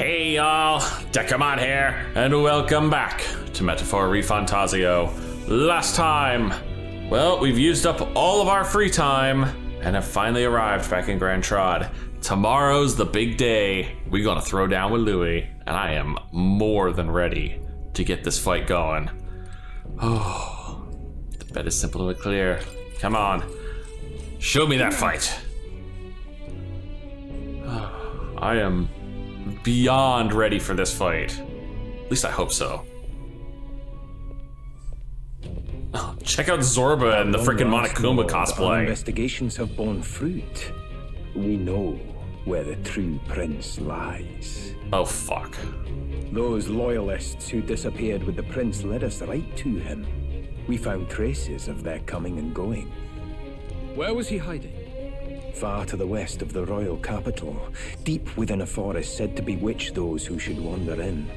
Hey y'all, Dekumon here, and welcome back to Metaphor ReFantazio. Last time, well, we've used up all of our free time and have finally arrived back in Grand Trod. Tomorrow's the big day. We're gonna throw down with Louis, and I am more than ready to get this fight going. Oh, the bet is simple and clear. Come on, show me that fight. I am beyond ready for this fight. At least I hope so. Oh, check out Zorba and the freaking Monokuma cosplay. Our investigations have borne fruit. We know where the true prince lies. Oh, fuck. Those loyalists who disappeared with the prince led us right to him. We found traces of their coming and going. Where was he hiding? Far to the west of the royal capital, deep within a forest said to bewitch those who should wander in.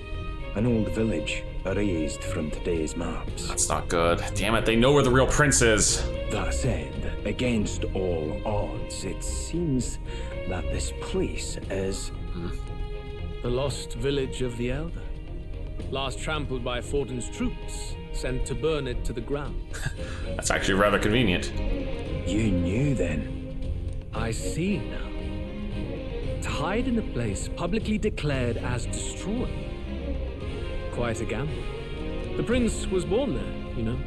An old village, erased from today's maps. That's not good. Damn it, they know where the real prince is. That said, against all odds, it seems that this place is... The lost village of the Elder. Last trampled by Fortin's troops, sent to burn it to the ground. That's actually rather convenient. You knew then? I see now. To hide in a place publicly declared as destroyed. Quite a gamble. The prince was born there, you know.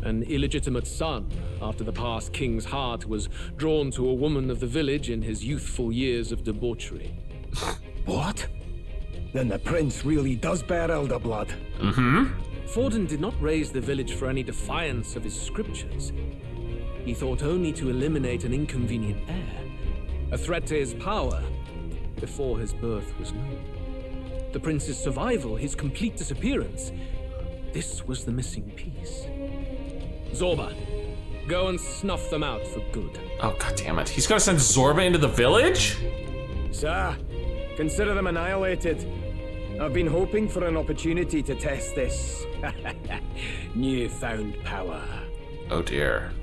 An illegitimate son, after the past king's heart was drawn to a woman of the village in his youthful years of debauchery. What? Then the prince really does bear elder blood. Fortin did not raise the village for any defiance of his scriptures. He thought only to eliminate an inconvenient heir, a threat to his power, before his birth was known. The prince's survival, his complete disappearance, this was the missing piece. Zorba, go and snuff them out for good. Oh, god damn it. He's gonna send Zorba into the village? Sir, consider them annihilated. I've been hoping for an opportunity to test this newfound power. Oh dear.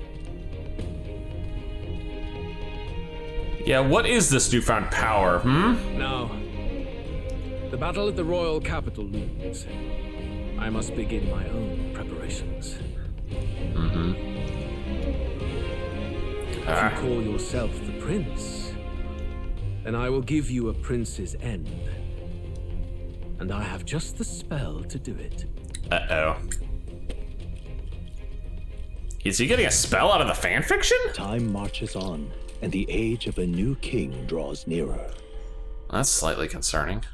Yeah, what is this newfound power, Now, the battle at the royal capital looms. I must begin my own preparations. If you call yourself the prince, then I will give you a prince's end. And I have just the spell to do it. Uh-oh. Is he getting a spell out of the fanfiction? Time marches on, and the age of a new king draws nearer. That's slightly concerning.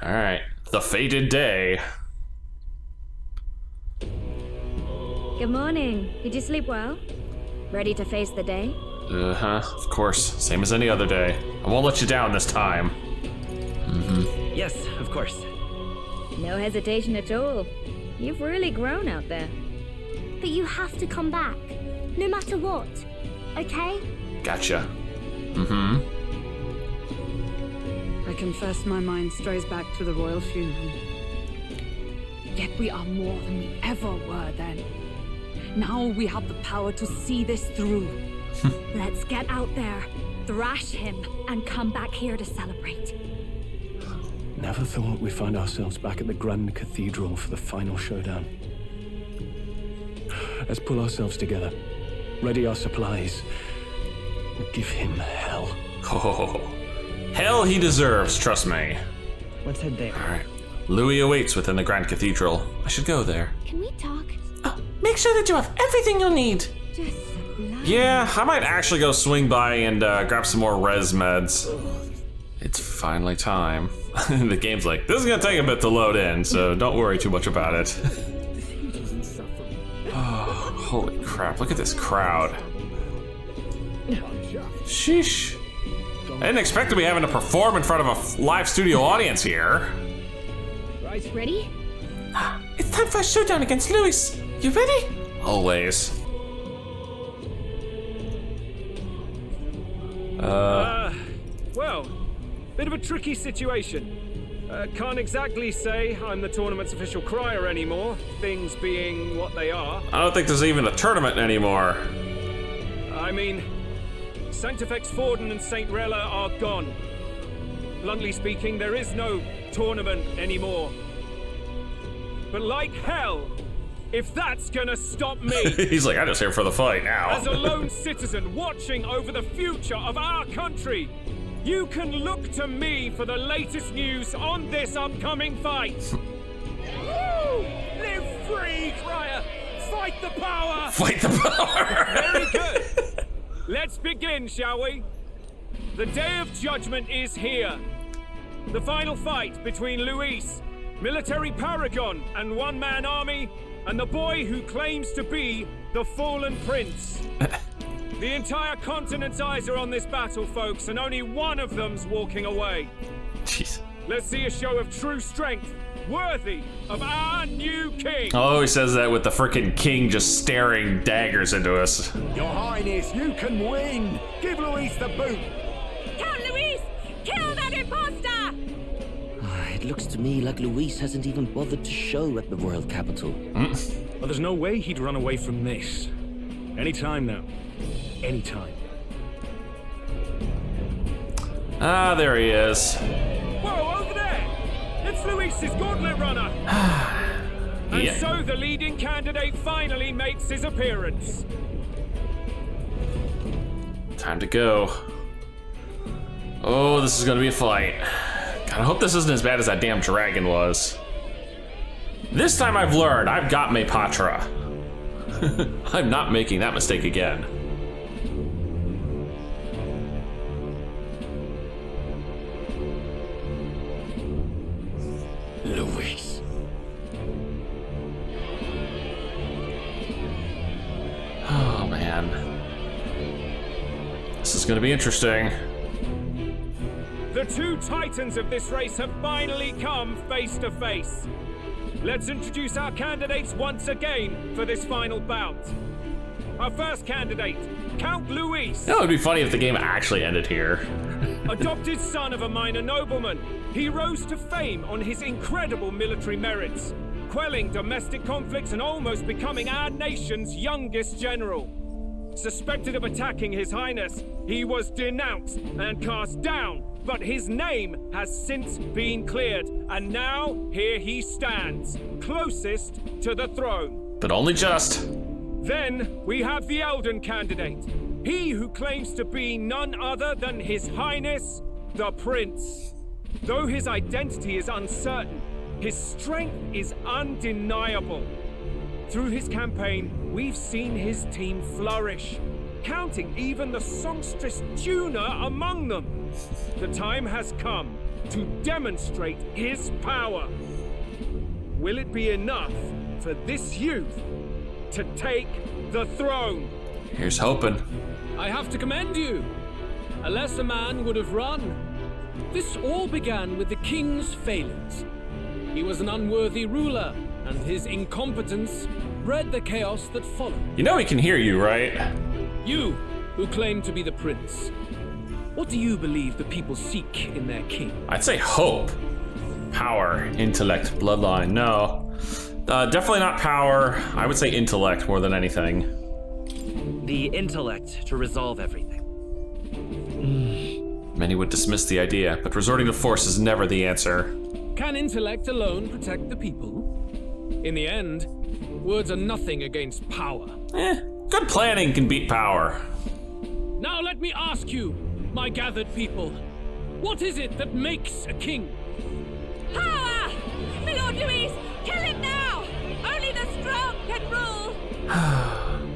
Alright, the fated day. Good morning. Did you sleep well? Ready to face the day? Of course. Same as any other day. I won't let you down this time. Yes, of course. No hesitation at all. You've really grown out there. But you have to come back, no matter what, okay? Gotcha. I confess my mind strays back to the royal funeral. Yet we are more than we ever were then. Now we have the power to see this through. Let's get out there, thrash him, and come back here to celebrate. Never thought we'd find ourselves back at the Grand Cathedral for the final showdown. Let's pull ourselves together, ready our supplies, and give him hell. Oh, hell he deserves, trust me. Let's head there. Alright. Louis awaits within the Grand Cathedral. I should go there. Can we talk? Make sure that you have everything you'll need. Just Yeah, I might actually go swing by and grab some more res meds. It's finally time. The game's like, this is gonna take a bit to load in, so don't worry too much about it. Oh, holy crap, look at this crowd. Sheesh. I didn't expect to be having to perform in front of a live studio audience here. ready? It's time for a showdown against Louis. You ready? Always. Well, bit of a tricky situation. Can't exactly say I'm the tournament's official crier anymore, things being what they are. I don't think there's even a tournament anymore. I mean, Sanctifex Forden and St. Rella are gone. Bluntly speaking, there is no tournament anymore. But like hell, if that's gonna stop me... He's like, I'm just here for the fight now. As a lone citizen watching over the future of our country, you can look to me for the latest news on this upcoming fight. Woo! Live free, Crier! Fight the power! Fight the power! Very good. Let's begin, shall we? The Day of Judgment is here. The final fight between Luis, military paragon and one-man army, and the boy who claims to be the fallen prince. The entire continent's eyes are on this battle, folks, and only one of them's walking away. Jeez. Let's see a show of true strength, worthy of our new king. Oh, he says that with the frickin' king just staring daggers into us. Your Highness, you can win! Give Luis the boot! Count Luis! Kill that imposter! It looks to me like Luis hasn't even bothered to show at the royal capital. Well, there's no way he'd run away from this. Anytime now. Anytime. Ah, there he is. Whoa, over there! It's Luis's gauntlet runner! And Yeah. so the leading candidate finally makes his appearance. Time to go. Oh, this is gonna be a fight. God, I hope this isn't as bad as that damn dragon was. This time I've learned, I've got Mepatra. I'm not making that mistake again. Luis. Oh man. This is gonna be interesting. The two titans of this race have finally come face to face. Let's introduce our candidates once again for this final bout. Our first candidate, Count Luis. You know, it would be funny if the game actually ended here. Adopted son of a minor nobleman, he rose to fame on his incredible military merits, quelling domestic conflicts and almost becoming our nation's youngest general. Suspected of attacking His Highness, he was denounced and cast down, but his name has since been cleared, and now here he stands, closest to the throne. But only just. Then we have the Elden candidate, he who claims to be none other than His Highness, the Prince. Though his identity is uncertain, his strength is undeniable. Through his campaign, we've seen his team flourish, counting even the songstress Juna among them. The time has come to demonstrate his power. Will it be enough for this youth to take the throne? Here's hoping. I have to commend you. A lesser man would have run. This all began with the king's failings. He was an unworthy ruler, and his incompetence bred the chaos that followed. You know he can hear you, right? You, who claim to be the prince, what do you believe the people seek in their king? I'd say hope. Power, intellect, bloodline. No. Definitely not power. I would say intellect more than anything. The intellect to resolve everything. Many would dismiss the idea, but resorting to force is never the answer. Can intellect alone protect the people? In the end, words are nothing against power. Good planning can beat power. Now let me ask you, my gathered people, what is it that makes a king? Power! My Lord Luis, kill him now! Only the strong can rule!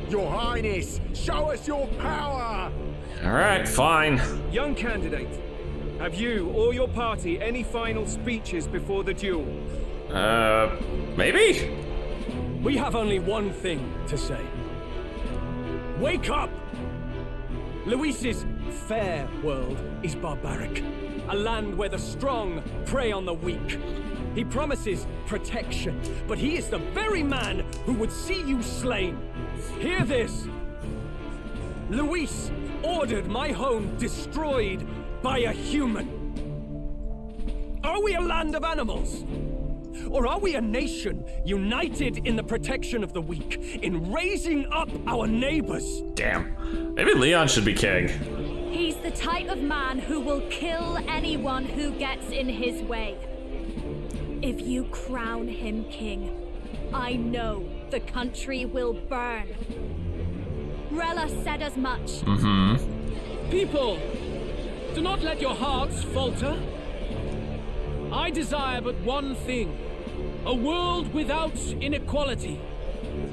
Your Highness, show us your power! All right, fine. Young candidate, have you or your party any final speeches before the duel? Maybe? We have only one thing to say. Wake up! Luis's fair world is barbaric. A land where the strong prey on the weak. He promises protection, but he is the very man who would see you slain. Hear this. Luis ordered my home destroyed by a human. Are we a land of animals? Or are we a nation united in the protection of the weak, in raising up our neighbors? Damn. Maybe Leon should be king. He's the type of man who will kill anyone who gets in his way. If you crown him king, I know the country will burn. Rella said as much. People, do not let your hearts falter. I desire but one thing, a world without inequality.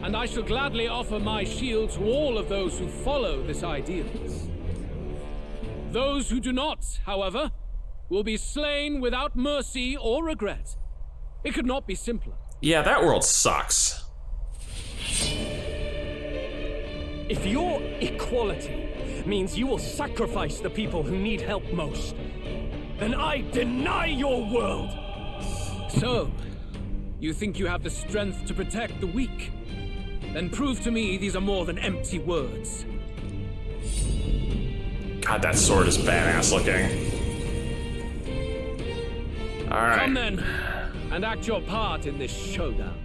And I shall gladly offer my shield to all of those who follow this ideal. Those who do not, however, will be slain without mercy or regret. It could not be simpler. Yeah, that world sucks. If your equality means you will sacrifice the people who need help most, then I deny your world! So, you think you have the strength to protect the weak? Then prove to me these are more than empty words. God, that sword is badass looking. Alright. Come then, and act your part in this showdown.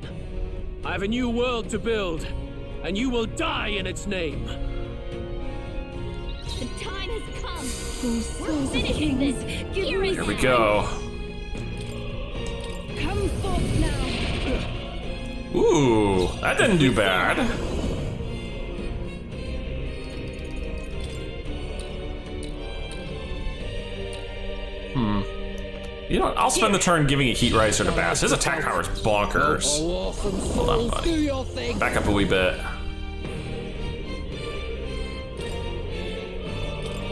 I have a new world to build, and you will die in its name. The time has come. We're finishing this. Here we go. Come forth now. Ooh, that didn't do bad. You know what? I'll spend the turn giving a heat riser to Bass. His attack power is bonkers. Hold on, buddy. Back up a wee bit.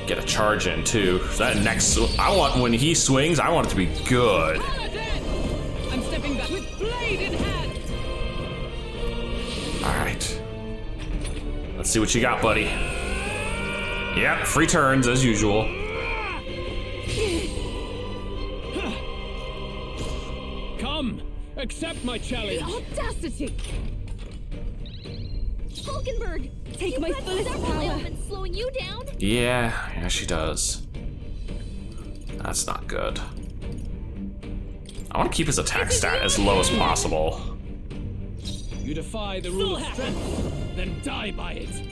Get a charge in too. That next, I want when he swings, I want it to be good. I'm stepping back with blade in hand. All right. Let's see what you got, buddy. Yep, free turns as usual. Come, accept my challenge. The audacity! Hulkenberg, take my fullest power. Slowing you down. Yeah, she does. That's not good. I want to keep his attack stat as low as possible. You defy the rule of strength, then die by it.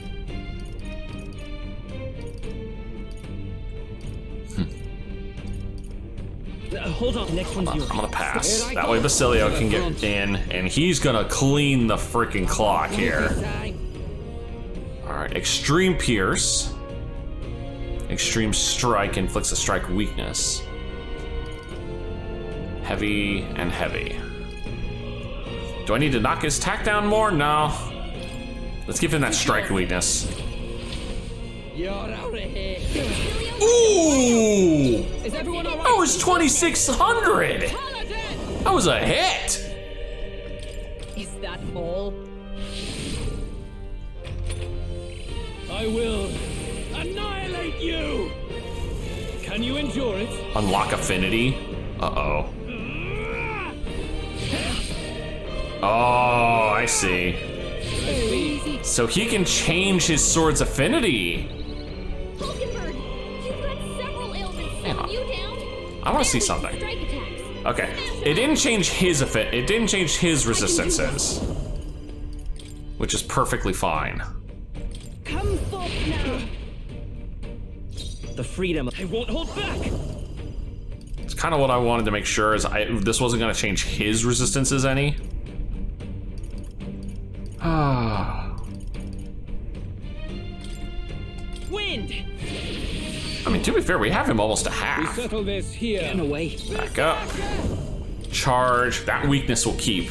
Hold on, next one's yours. I'm gonna pass. That way Basilio can get in, and he's gonna clean the freaking clock here. Alright, Extreme Pierce. Extreme Strike inflicts a strike weakness. Heavy and heavy. Do I need to knock his attack down more? No. Let's give him that strike weakness. You're out of here. Ooh! Is everyone all right? That was 2,600! That was a hit! Is that all? I will annihilate you! Can you endure it? Unlock affinity? Uh-oh. Oh, I see. So he can change his sword's affinity. Hulkenberg, you've got several ailments slowing you down. I want to see something. Okay, it didn't change his it didn't change his resistances, which is perfectly fine. Come forth now. The freedom. I won't hold back. It's kind of what I wanted to make sure is this wasn't going to change his resistances any. Ah. Wind. I mean, to be fair, we have him almost to We half. settle this here. Get away. Back up. Charge. That weakness will keep.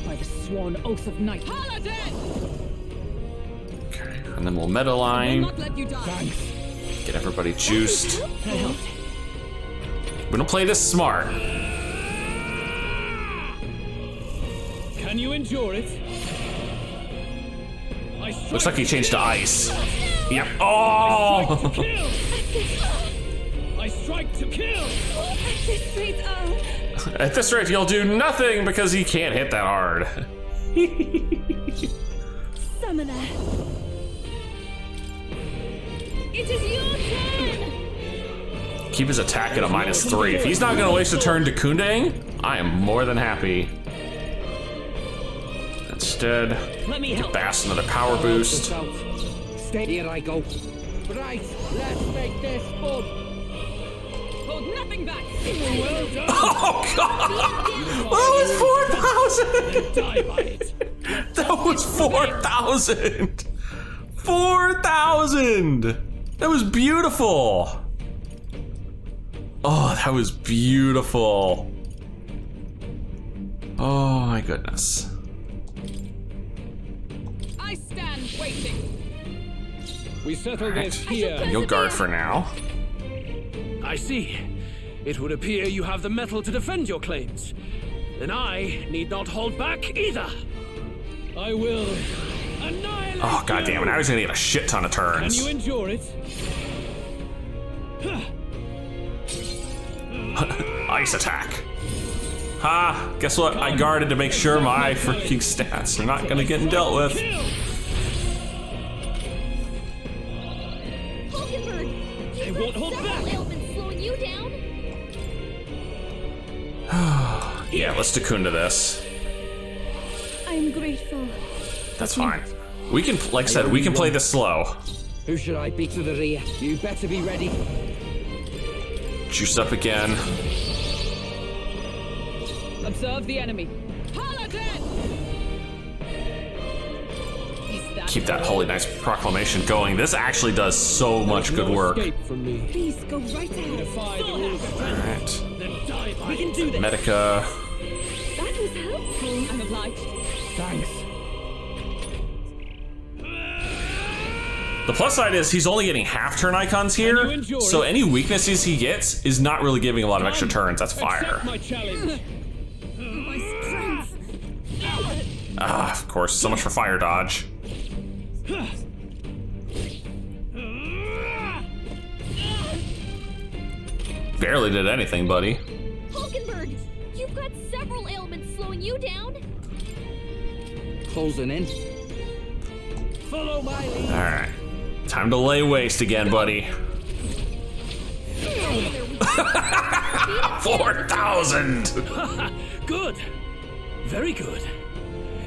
By the sworn oath of night. Okay, and then we'll meta line. Not let you die. Get everybody juiced. We don't play this smart. Can you endure it? Looks like he changed to ice. Yep. I Oh! strike to kill! At this rate, you'll do nothing because he can't hit that hard. Summoner. It is your turn! Keep his attack at a -3. If he's not gonna waste a turn to Kundang, I am more than happy. Instead, Let me give help. Bass another power boost. stay. Here I go. Right, let's make this fun. Hold nothing back. Well done. Oh god! That was 4,000! That was 4,000! 4,000! That was beautiful! Oh, that was beautiful. Oh my goodness. I stand waiting. We settle this here. You'll guard for now. I see. It would appear you have the metal to defend your claims. Then I need not hold back either. I will annihilate Oh god damn it, now he's gonna get a shit ton of turns. Can you endure it? Ice attack. Ha, guess what? I guarded to make sure my freaking stats are not gonna get dealt with. Hulkenberg, won't hold back. Ailments slowing you down. Yeah, let's Dakun to this. I'm grateful. That's fine. We can, like I said, we can play this slow. Who should I be to the rear? You better be ready. Juice up again. Observe the enemy. Paladin! Keep that Holy Knight's proclamation going. This actually does so much good work. From me. Please go right ahead. Alright. We can do this. Medica. That was helpful. I'm obliged. Thanks. The plus side is he's only getting half turn icons here, so any weaknesses he gets is not really giving a lot of extra turns. That's fire. My challenge. My strength. Ah, of course. So much for fire dodge. Barely did anything, buddy. Hulkenberg, you've got several ailments slowing you down. Closing in. Follow my lead. Alright. Time to lay waste again, buddy. 4,000! Good. Very good.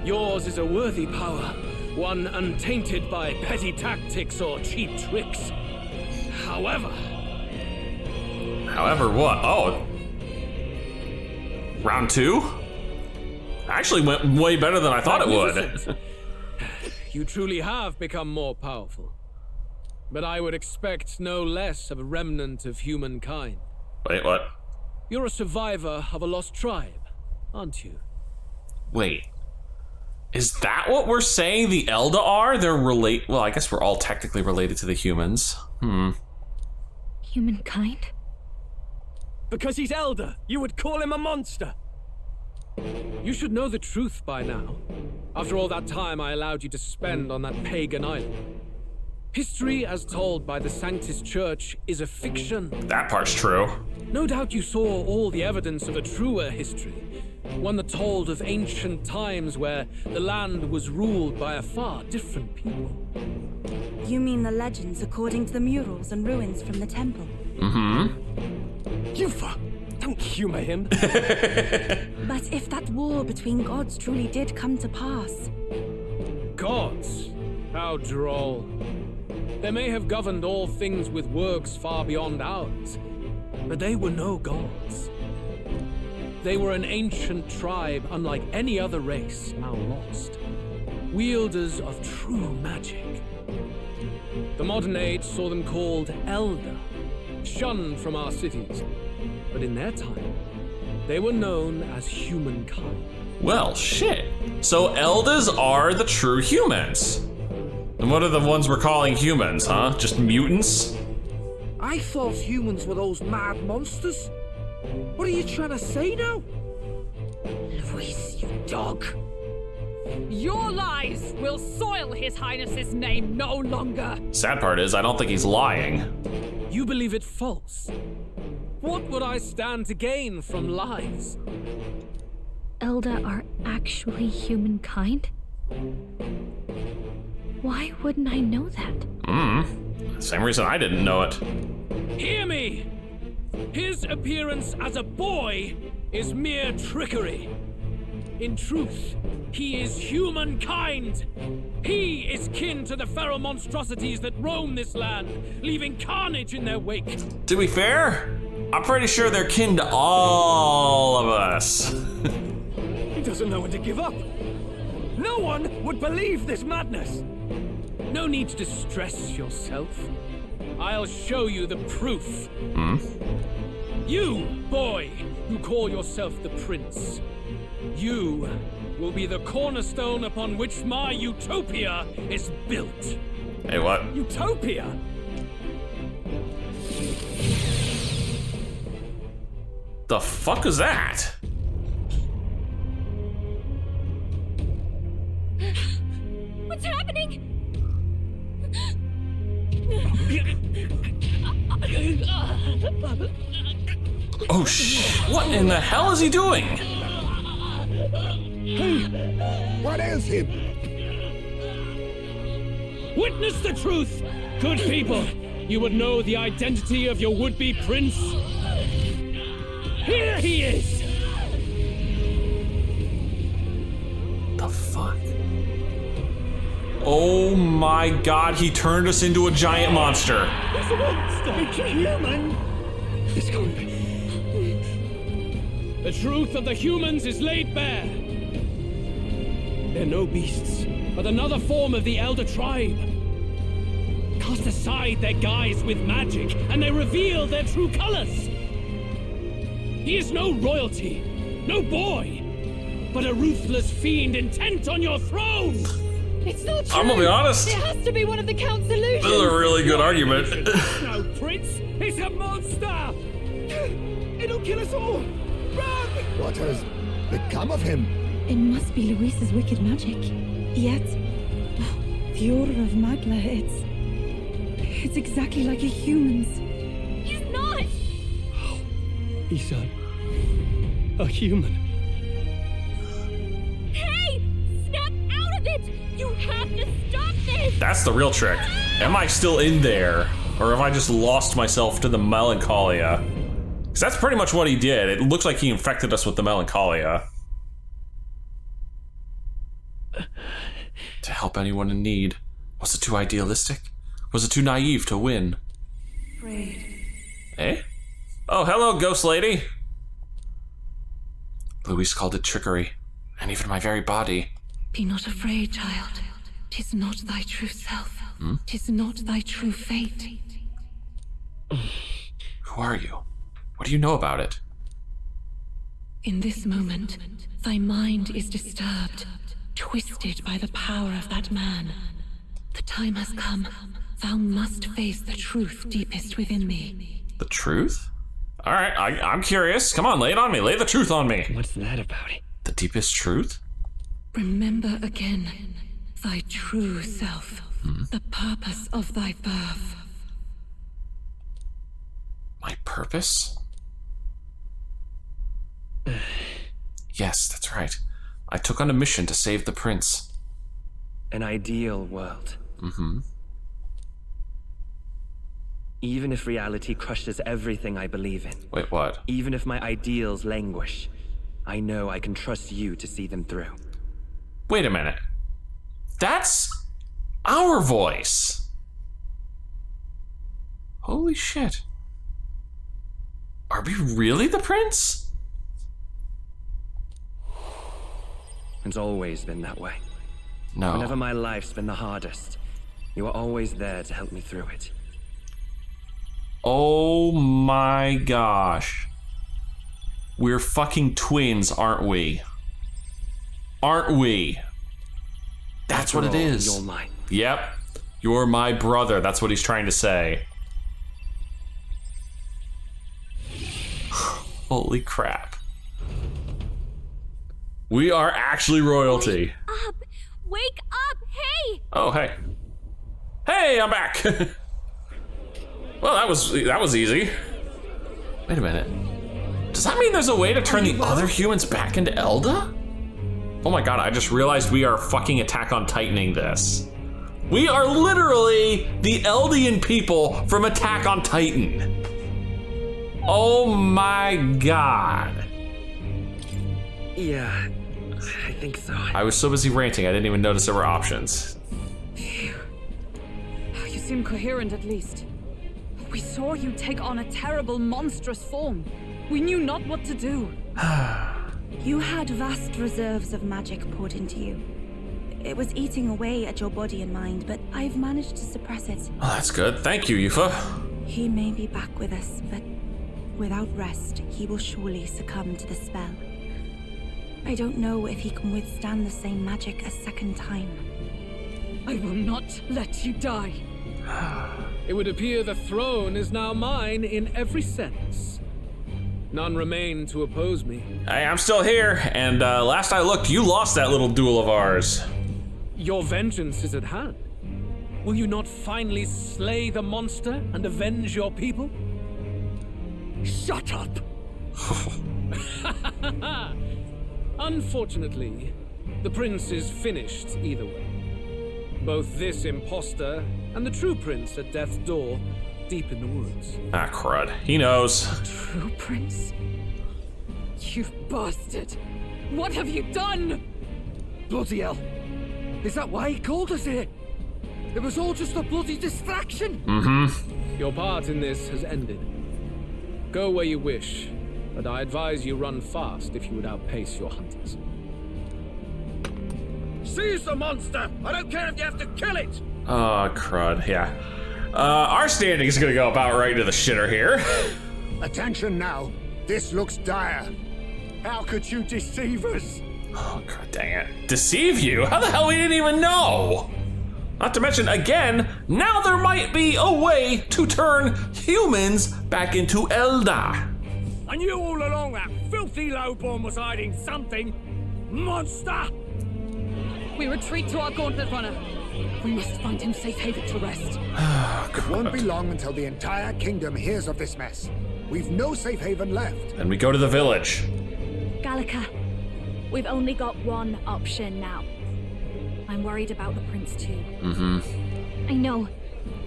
Yours is a worthy power, one untainted by petty tactics or cheap tricks. However what? Oh. Round 2? Actually went way better than I thought it would. You truly have become more powerful. But I would expect no less of a remnant of humankind. Wait, what? You're a survivor of a lost tribe, aren't you? Wait. Is that what we're saying the Elda are? They're well, I guess we're all technically related to the humans. Humankind? Because he's elder, you would call him a monster. You should know the truth by now. After all that time I allowed you to spend on that pagan island. History as told by the Sanctus Church is a fiction. That part's true. No doubt you saw all the evidence of a truer history. One that told of ancient times where the land was ruled by a far different people. You mean the legends according to the murals and ruins from the temple? Yufa, don't humor him. But if that war between gods truly did come to pass... Gods? How droll. They may have governed all things with works far beyond ours, but they were no gods. They were an ancient tribe unlike any other race now lost. Wielders of true magic. The modern age saw them called Elder, shunned from our cities. But in their time, they were known as humankind. Well, shit. So Eldas are the true humans. And what are the ones we're calling humans, huh? Just mutants? I thought humans were those mad monsters. What are you trying to say now? Luis, you dog. Your lies will soil His Highness's name no longer. Sad part is, I don't think he's lying. You believe it false? What would I stand to gain from lies? Elda are actually humankind? Why wouldn't I know that? Same reason I didn't know it. Hear me! His appearance as a boy is mere trickery. In truth, He is humankind! He is kin to the feral monstrosities that roam this land, leaving carnage in their wake. To be fair, I'm pretty sure they're kin to all of us. He doesn't know when to give up. No one would believe this madness. No need to distress yourself. I'll show you the proof. You, boy, who call yourself the prince. You will be the cornerstone upon which my utopia is built. Hey, what? Utopia? The fuck is that? What's happening? Oh what in the hell is he doing? What is him? Witness the truth, good people. You would know the identity of your would-be prince. Here he is! The fuck? Oh my god, he turned us into a giant monster. It's a monster! It's a human! It's gone. The truth of the humans is laid bare. They're no beasts, but another form of the Elder Tribe. Cast aside their guise with magic, and they reveal their true colors. He is no royalty, no boy, but a ruthless fiend intent on your throne. It's not true. I'm gonna be honest. It has to be one of the Count's illusions. This is a really good argument. No, Prince, he's a monster. It'll kill us all. Run! What has become of him? It must be Luis's wicked magic. Yet, the aura of Magla, it's exactly like a human's. He's not. He's a human. Hey! Snap out of it! You have to stop this! That's the real trick. Am I still in there? Or have I just lost myself to the melancholia? Because that's pretty much what he did. It looks like he infected us with the melancholia. To help anyone in need. Was it too idealistic? Was it too naive to win? Afraid. Eh? Oh, hello, ghost lady. Luis called it trickery. And even my very body. Be not afraid, child. 'Tis not thy true self. 'Tis not thy true fate. Who are you? What do you know about it? In this moment, thy mind is disturbed, twisted by the power of that man. The time has come. Thou must face the truth deepest within me. The truth? Alright, I'm curious. Come on, lay it on me. Lay the truth on me. What's that about? The deepest truth? Remember again thy true self, the purpose of thy birth. My purpose? Yes, that's right. I took on a mission to save the prince. An ideal world. Mm-hmm. Even if reality crushes everything I believe in. Wait, what? Even if my ideals languish, I know I can trust you to see them through. Wait a minute. That's our voice. Holy shit. Are we really the prince? It's always been that way. No. Whenever my life's been the hardest, you are always there to help me through it. Oh my gosh. We're fucking twins, aren't we? Aren't we? That's what it is. You're mine. Yep. You're my brother. That's what he's trying to say. Holy crap. We are actually royalty. Wake up! Wake up! Hey! Oh, hey. Hey, I'm back. Well, that was easy. Wait a minute. Does that mean there's a way to turn the other humans back into Elda? Oh my god, I just realized we are fucking Attack on Titaning this. We are literally the Eldian people from Attack on Titan. Oh my god. Yeah, I think so. I was so busy ranting, I didn't even notice there were options. Phew. You seem coherent at least. We saw you take on a terrible, monstrous form. We knew not what to do. You had vast reserves of magic poured into you. It was eating away at your body and mind, but I've managed to suppress it. Oh, that's good. Thank you, Yufa. He may be back with us, but without rest, he will surely succumb to the spell. I don't know if he can withstand the same magic a second time. I will not let you die. It would appear the throne is now mine in every sense. None remain to oppose me. Hey, I'm still here, and last I looked, you lost that little duel of ours. Your vengeance is at hand. Will you not finally slay the monster and avenge your people? Shut up! Unfortunately, the prince is finished either way. Both this imposter and the true prince at death's door, deep in the woods. Ah, crud. He knows. True prince? You bastard! What have you done? Bloody hell. Is that why he called us here? It was all just a bloody distraction. Mm-hmm. Your part in this has ended. Go where you wish, but I advise you run fast if you would outpace your hunters. Seize the monster! I don't care if you have to kill it! Oh, crud, yeah. Our standing is gonna go about right to the shitter here. Attention now. This looks dire. How could you deceive us? Oh, god dang it. Deceive you? How the hell we didn't even know? Not to mention, again, now there might be a way to turn humans back into Elda. I knew all along that filthy lowborn was hiding something. Monster! We retreat to our gauntlet runner. We must find him safe haven to rest. It won't be long until the entire kingdom hears of this mess. We've no safe haven left. And we go to the village. Gallica, we've only got one option now. I'm worried about the prince too. Mm-hmm. I know.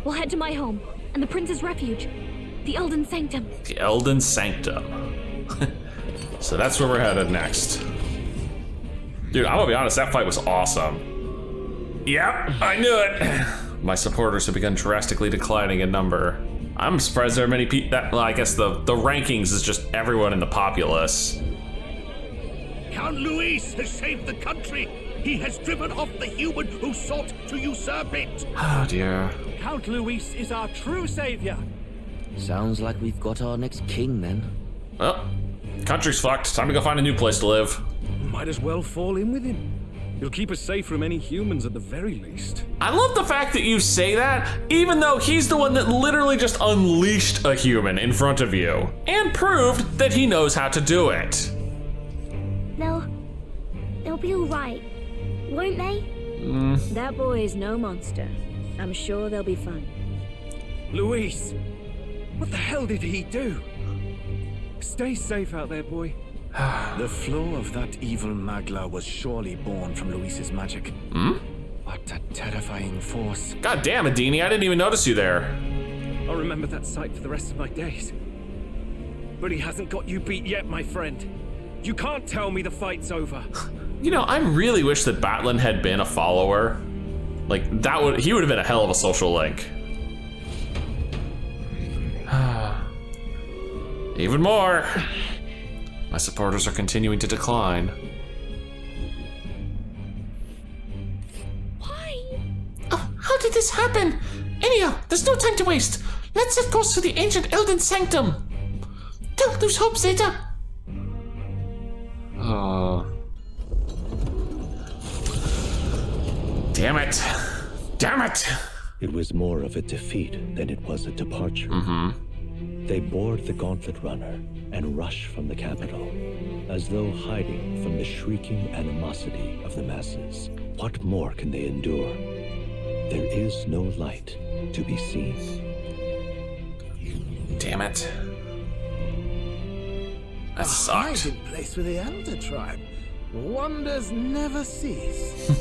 We'll head to my home and the prince's refuge, the Elden Sanctum. The Elden Sanctum. So that's where we're headed next. Dude, I'm gonna be honest, that fight was awesome. Yep, I knew it. My supporters have begun drastically declining in number. I'm surprised there are many people that, well, I guess the rankings is just everyone in the populace. Count Luis has saved the country. He has driven off the human who sought to usurp it. Oh dear. Count Luis is our true savior. Sounds like we've got our next king then. Well, country's fucked. Time to go find a new place to live. Might as well fall in with him. He'll keep us safe from any humans at the very least. I love the fact that you say that, even though he's the one that literally just unleashed a human in front of you and proved that he knows how to do it. They'll be all right, won't they? That boy is no monster. I'm sure they'll be fine. Luis, what the hell did he do? Stay safe out there, boy. The flow of that evil Magla was surely born from Luis's magic. What a terrifying force. God damn, Adini, I didn't even notice you there. I'll remember that sight for the rest of my days. But he hasn't got you beat yet, my friend. You can't tell me the fight's over. You know, I really wish that Batlin had been a follower. Like, he would have been a hell of a social link. Even more. My supporters are continuing to decline. Why? Oh, how did this happen? Anyhow, there's no time to waste. Let's set course to the ancient Elden Sanctum. Don't lose hope, Zeta. Damn it. Damn it. It was more of a defeat than it was a departure. They board the gauntlet runner and rush from the capital, as though hiding from the shrieking animosity of the masses. What more can they endure? There is no light to be seen. Damn it. That sucked. A hiding place with the Elder Tribe. Wonders never cease.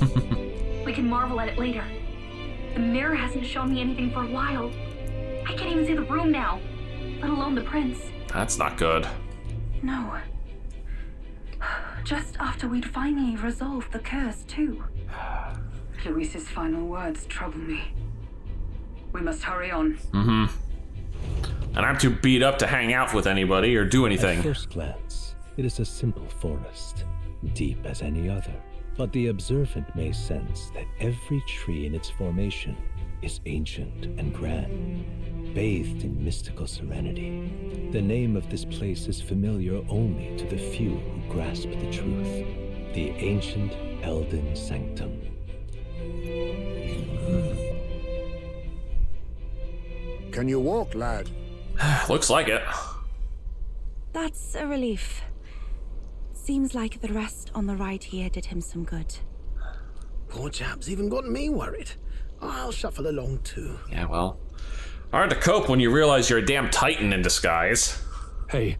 We can marvel at it later. The mirror hasn't shown me anything for a while. I can't even see the room now, let alone the prince. That's not good. No. Just after we'd finally resolved the curse, too. Luis's final words trouble me. We must hurry on. And I'm too beat up to hang out with anybody or do anything. At first glance, it is a simple forest, deep as any other. But the observant may sense that every tree in its formation is ancient and grand, bathed in mystical serenity. The name of this place is familiar only to the few who grasp the truth. The ancient Elden Sanctum. Can you walk, lad? Looks like it. That's a relief. Seems like the rest on the ride here did him some good. Poor chap's even got me worried. I'll shuffle along too. Yeah, well, hard to cope when you realize you're a damn titan in disguise. Hey,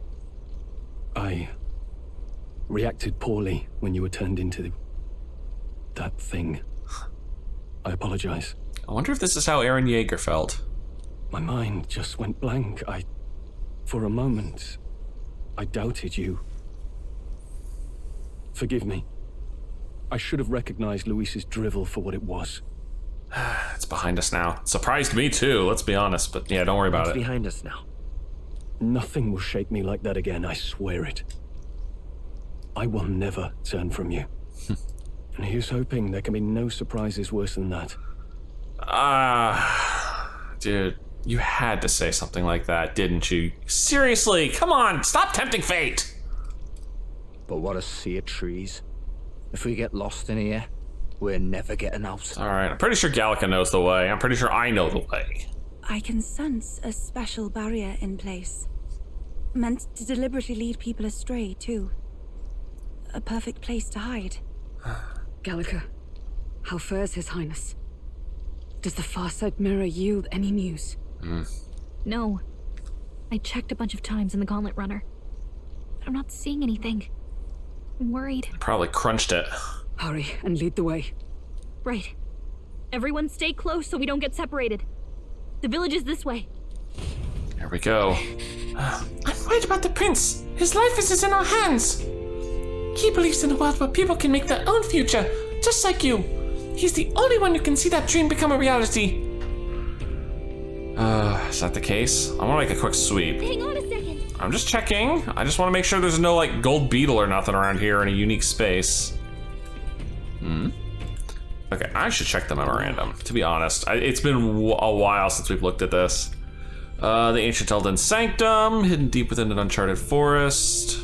I reacted poorly when you were turned into that thing. I apologize. I wonder if this is how Eren Yeager felt. My mind just went blank. For a moment, I doubted you. Forgive me. I should have recognized Luis's drivel for what it was. It's behind us now. Surprised me too, let's be honest, but yeah, don't worry about it. It's behind us now. Nothing will shake me like that again, I swear it. I will never turn from you. And here's hoping there can be no surprises worse than that. Dude, you had to say something like that, didn't you? Seriously, come on, stop tempting fate! But what a sea of trees. If we get lost in here, we're never getting out. Alright, I'm pretty sure Gallica knows the way. I'm pretty sure I know the way. I can sense a special barrier in place. Meant to deliberately lead people astray, too. A perfect place to hide. Gallica, how fares His Highness? Does the Farsight Mirror yield any news? No. I checked a bunch of times in the Gauntlet Runner. I'm not seeing anything. I'm worried. Probably crunched it. Hurry and lead the way. Right. Everyone stay close so we don't get separated. The village is this way. There we go. I'm worried about the prince. His life is in our hands. He believes in a world where people can make their own future, just like you. He's the only one who can see that dream become a reality. Is that the case? I want to make a quick sweep. Hang on a second. I'm just checking. I just want to make sure there's no, like, gold beetle or nothing around here in a unique space. Okay, I should check the memorandum, to be honest. It's been a while since we've looked at this. The ancient Elden Sanctum, hidden deep within an uncharted forest.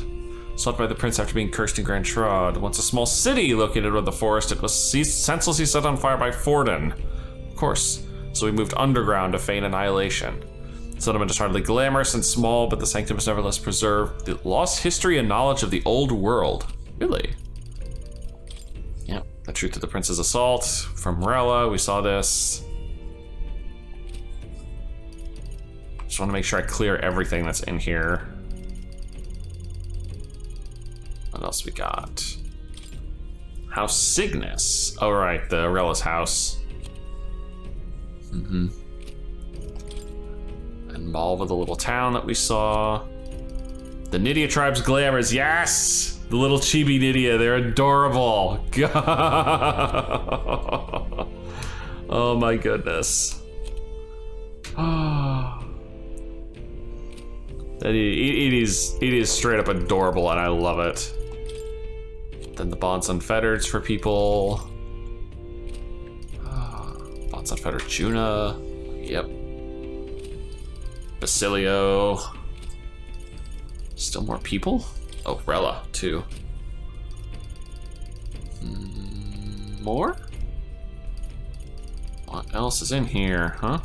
Sought by the prince after being cursed in Grand Trod. Once a small city located within the forest, it was senselessly set on fire by Forden. Of course, so we moved underground to feign annihilation. The settlement is hardly glamorous and small, but the sanctum is nevertheless preserved. The lost history and knowledge of the old world. Really? Yeah, the truth of the prince's assault. From Rella, we saw this. Just want to make sure I clear everything that's in here. What else we got? House Cygnus. Oh, right, the Rella's house. And Malva, the little town that we saw. The Nydia tribe's glamours, yes! The little chibi Nydia, they're adorable. God. Oh my goodness. It is straight up adorable and I love it. Then the Bonds Unfettered for people. Bonds Unfettered Juna. Yep. Basilio. Still more people? Oh, Rella, too. More? What else is in here, huh?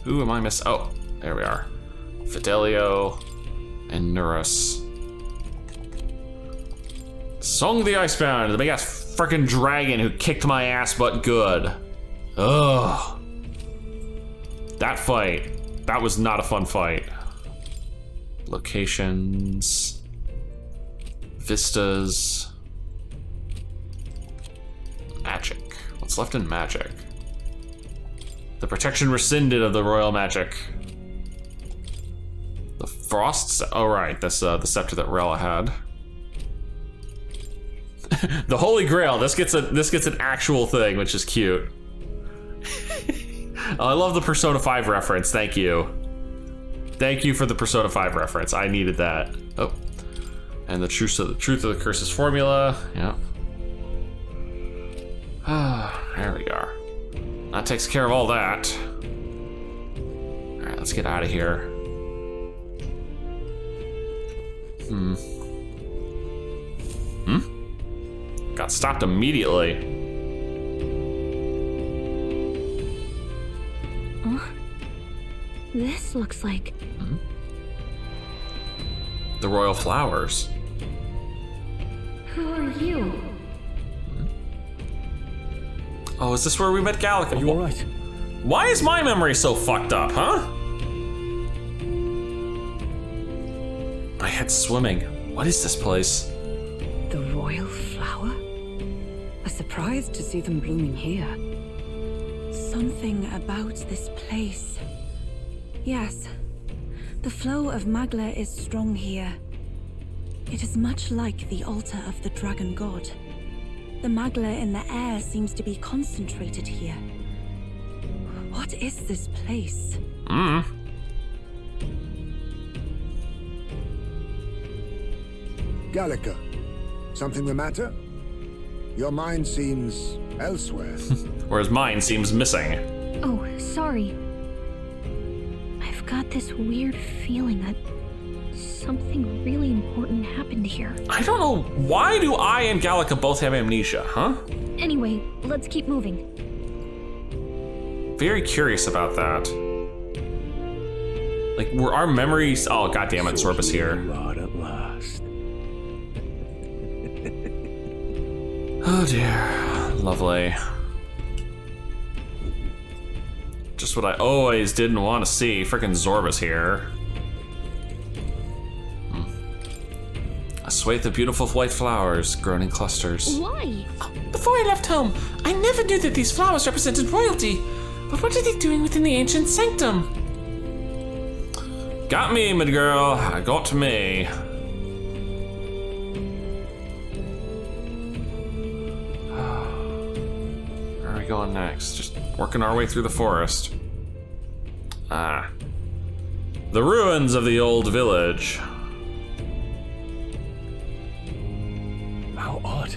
Who am I missing? Oh, there we are. Fidelio and Nurus. Song the Icebound, the big ass freaking dragon who kicked my ass but good. Ugh. That fight. That was not a fun fight. Locations. Vistas. Magic. What's left in magic? The protection rescinded of the royal magic. The frost. Oh right, that's the scepter that Rella had. The Holy Grail. This gets an actual thing, which is cute. Oh, I love the Persona 5 reference. Thank you. Thank you for the Persona 5 reference. I needed that. Oh. And the truth of the curses formula. Yeah. Ah, there we are. That takes care of all that. Alright, let's get out of here. Got stopped immediately. This looks like... The royal flowers. Who are you? Oh, is this where we met Gallica? Are you alright? Why is my memory so fucked up, huh? My head's swimming. What is this place? The royal flower? A surprise to see them blooming here. Something about this place. Yes. The flow of Magla is strong here. It is much like the altar of the dragon god. The Magla in the air seems to be concentrated here. What is this place? Gallica, something the matter? Your mind seems elsewhere. Whereas mine seems missing. Oh, sorry. I've got this weird feeling that something really important happened here. I don't know. Why do I and Gallica both have amnesia, huh? Anyway, let's keep moving. Very curious about that. Like, were our memories... Oh, goddammit, Sorbus here. Rod at last. Oh dear. Lovely. Just what I always didn't want to see. Frickin' Zorbus here. A swathe of beautiful white flowers grown in clusters. Why? Before I left home, I never knew that these flowers represented royalty. But what are they doing within the ancient sanctum? Got me, mid-girl. Got me. Where are we going next? Just working our way through the forest. Ah. The ruins of the old village. How odd.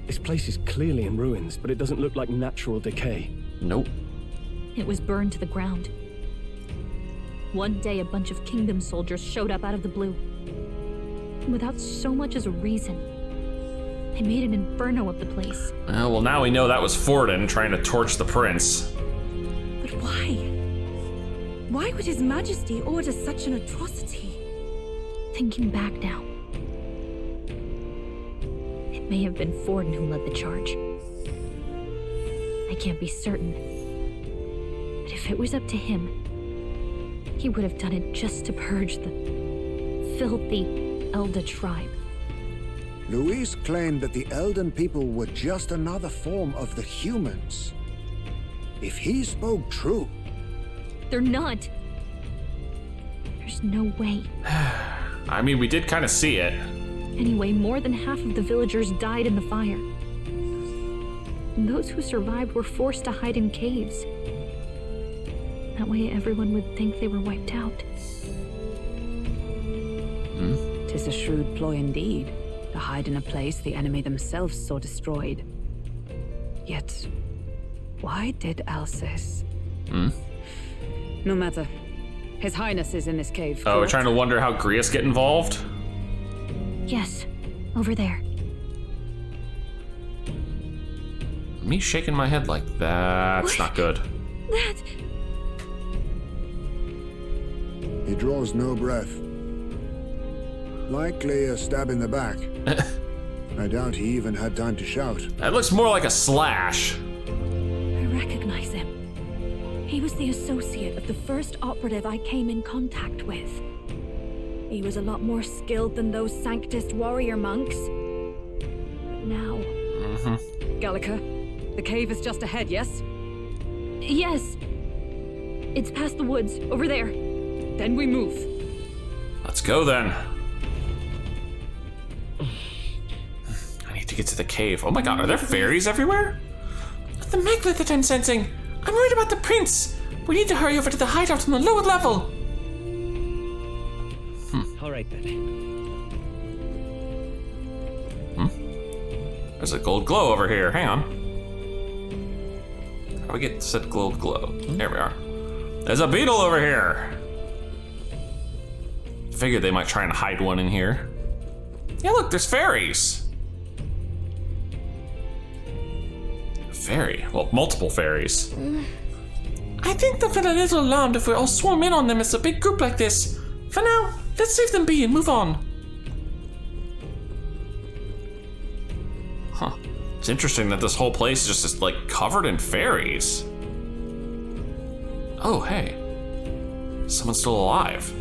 This place is clearly in ruins, but it doesn't look like natural decay. Nope. It was burned to the ground. One day, a bunch of kingdom soldiers showed up out of the blue. Without so much as a reason. They made an inferno of the place. Well, now we know that was Forden trying to torch the prince. But why? Why would His Majesty order such an atrocity? Thinking back now, it may have been Forden who led the charge. I can't be certain. But if it was up to him, he would have done it just to purge the filthy Elder tribe. Luis claimed that the Elden people were just another form of the humans. If he spoke true... They're not. There's no way. I mean, we did kind of see it. Anyway, more than half of the villagers died in the fire. And those who survived were forced to hide in caves. That way everyone would think they were wiped out. 'Tis a shrewd ploy indeed, to hide in a place the enemy themselves saw destroyed. Yet, why did Alcys? No matter. His Highness is in this cave. Oh, we're trying to wonder how Grius get involved? Yes, over there. Me shaking my head like that's not good. That... He draws no breath. Likely a stab in the back. I doubt he even had time to shout. That looks more like a slash. I recognize him. He was the associate of the first operative I came in contact with. He was a lot more skilled than those Sanctist warrior monks. But now... Gallica, the cave is just ahead, yes? Yes. It's past the woods, over there. Then we move. Let's go then. I to get to the cave. Oh my god, are there fairies everywhere? The maglet that I'm sensing. I'm worried about the prince. We need to hurry over to the hideout on the lower level. All right then. There's a gold glow over here. Hang on. How do we get said gold glow? There we are. There's a beetle over here. Figured they might try and hide one in here. Yeah, look, there's fairies. Fairy? Well, multiple fairies. I think they'll feel a little alarmed if we all swarm in on them as a big group like this. For now, let's leave them be and move on. Huh. It's interesting that this whole place is just like covered in fairies. Oh, hey. Someone's still alive.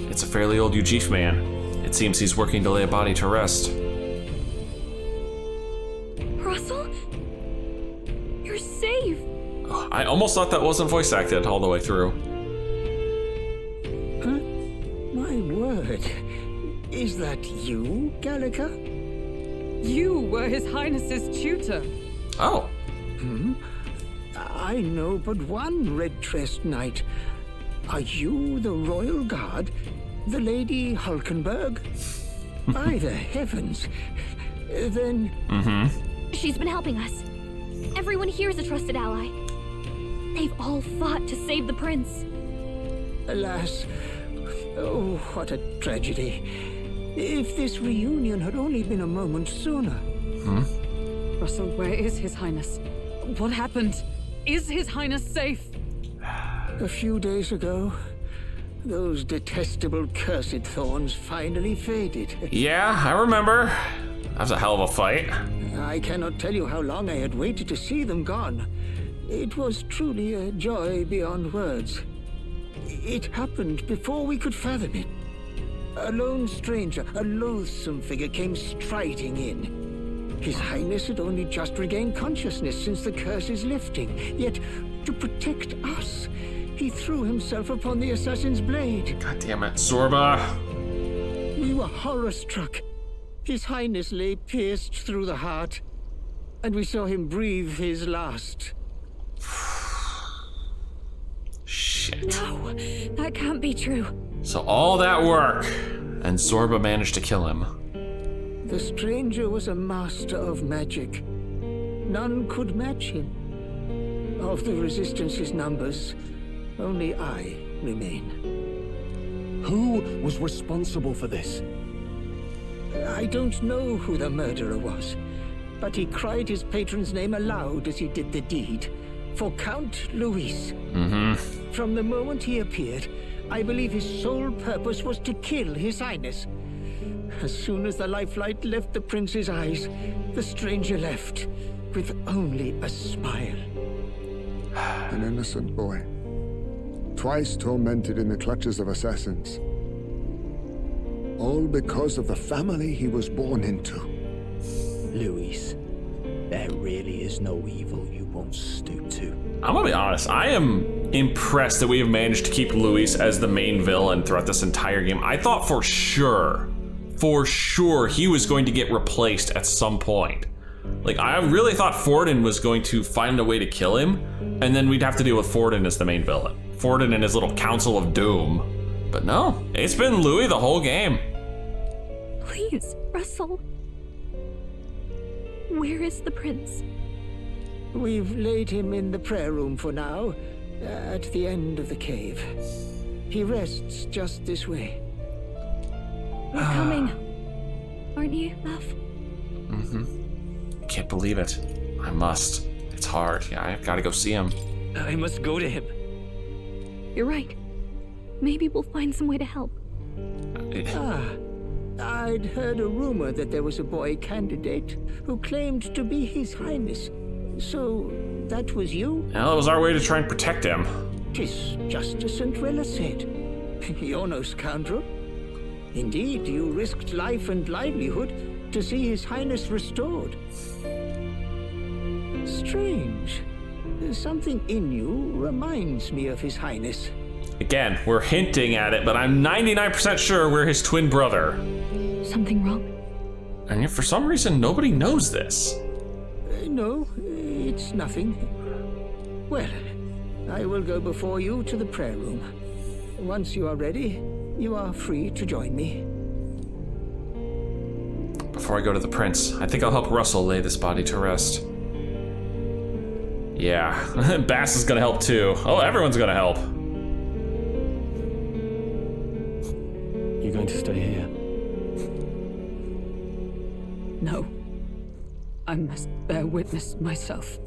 It's a fairly old Ujif man. It seems he's working to lay a body to rest. Russell? You're safe! Oh, I almost thought that wasn't voice acted all the way through. Huh? My word. Is that you, Gallica? You were His Highness's tutor. Oh. I know but one red-dressed knight. Are you the royal guard? The Lady Hulkenberg? By the heavens. Then... She's been helping us. Everyone here is a trusted ally. They've all fought to save the prince. Alas. Oh, what a tragedy. If this reunion had only been a moment sooner. Russell, where is His Highness? What happened? Is His Highness safe? A few days ago, those detestable cursed thorns finally faded. Yeah, I remember. That was a hell of a fight. I cannot tell you how long I had waited to see them gone. It was truly a joy beyond words. It happened before we could fathom it. A lone stranger, a loathsome figure, came striding in. His Highness had only just regained consciousness since the curse's lifting, yet to protect us, he threw himself upon the assassin's blade. God damn it, Zorba. We were horror-struck. His Highness lay pierced through the heart, and we saw him breathe his last. Shit. No, that can't be true. So all that work, and Zorba managed to kill him. The stranger was a master of magic. None could match him. Of the Resistance's numbers, only I remain. Who was responsible for this? I don't know who the murderer was, but he cried his patron's name aloud as he did the deed. For Count Luis. From the moment he appeared, I believe his sole purpose was to kill His Highness. As soon as the lifelight left the prince's eyes, the stranger left, with only a smile. An innocent boy. Twice tormented in the clutches of assassins. All because of the family he was born into. Luis, there really is no evil you won't stoop to. I'm gonna be honest, I am impressed that we have managed to keep Luis as the main villain throughout this entire game. I thought for sure he was going to get replaced at some point. Like, I really thought Forden was going to find a way to kill him, and then we'd have to deal with Forden as the main villain. Forden and his little Council of Doom. But no, it's been Louis the whole game. Please, Russell. Where is the prince? We've laid him in the prayer room for now, at the end of the cave. He rests just this way. You're coming, aren't you, love? Can't believe it. I must. It's hard. Yeah, I've got to go see him. I must go to him. You're right. Maybe we'll find some way to help. I'd heard a rumor that there was a boy candidate who claimed to be His Highness. So, that was you? Well, it was our way to try and protect him. 'Tis just as St. Rilla said. You're no scoundrel. Indeed, you risked life and livelihood to see His Highness restored. Strange. Something in you reminds me of His Highness. Again, we're hinting at it, but I'm 99% sure we're his twin brother. Something wrong? And yet for some reason, nobody knows this. No, it's nothing. Well, I will go before you to the prayer room. Once you are ready, you are free to join me. Before I go to the prince, I think I'll help Russell lay this body to rest. Yeah, Bass is gonna help too. Oh, everyone's gonna help. You going to stay here? No. I must bear witness myself.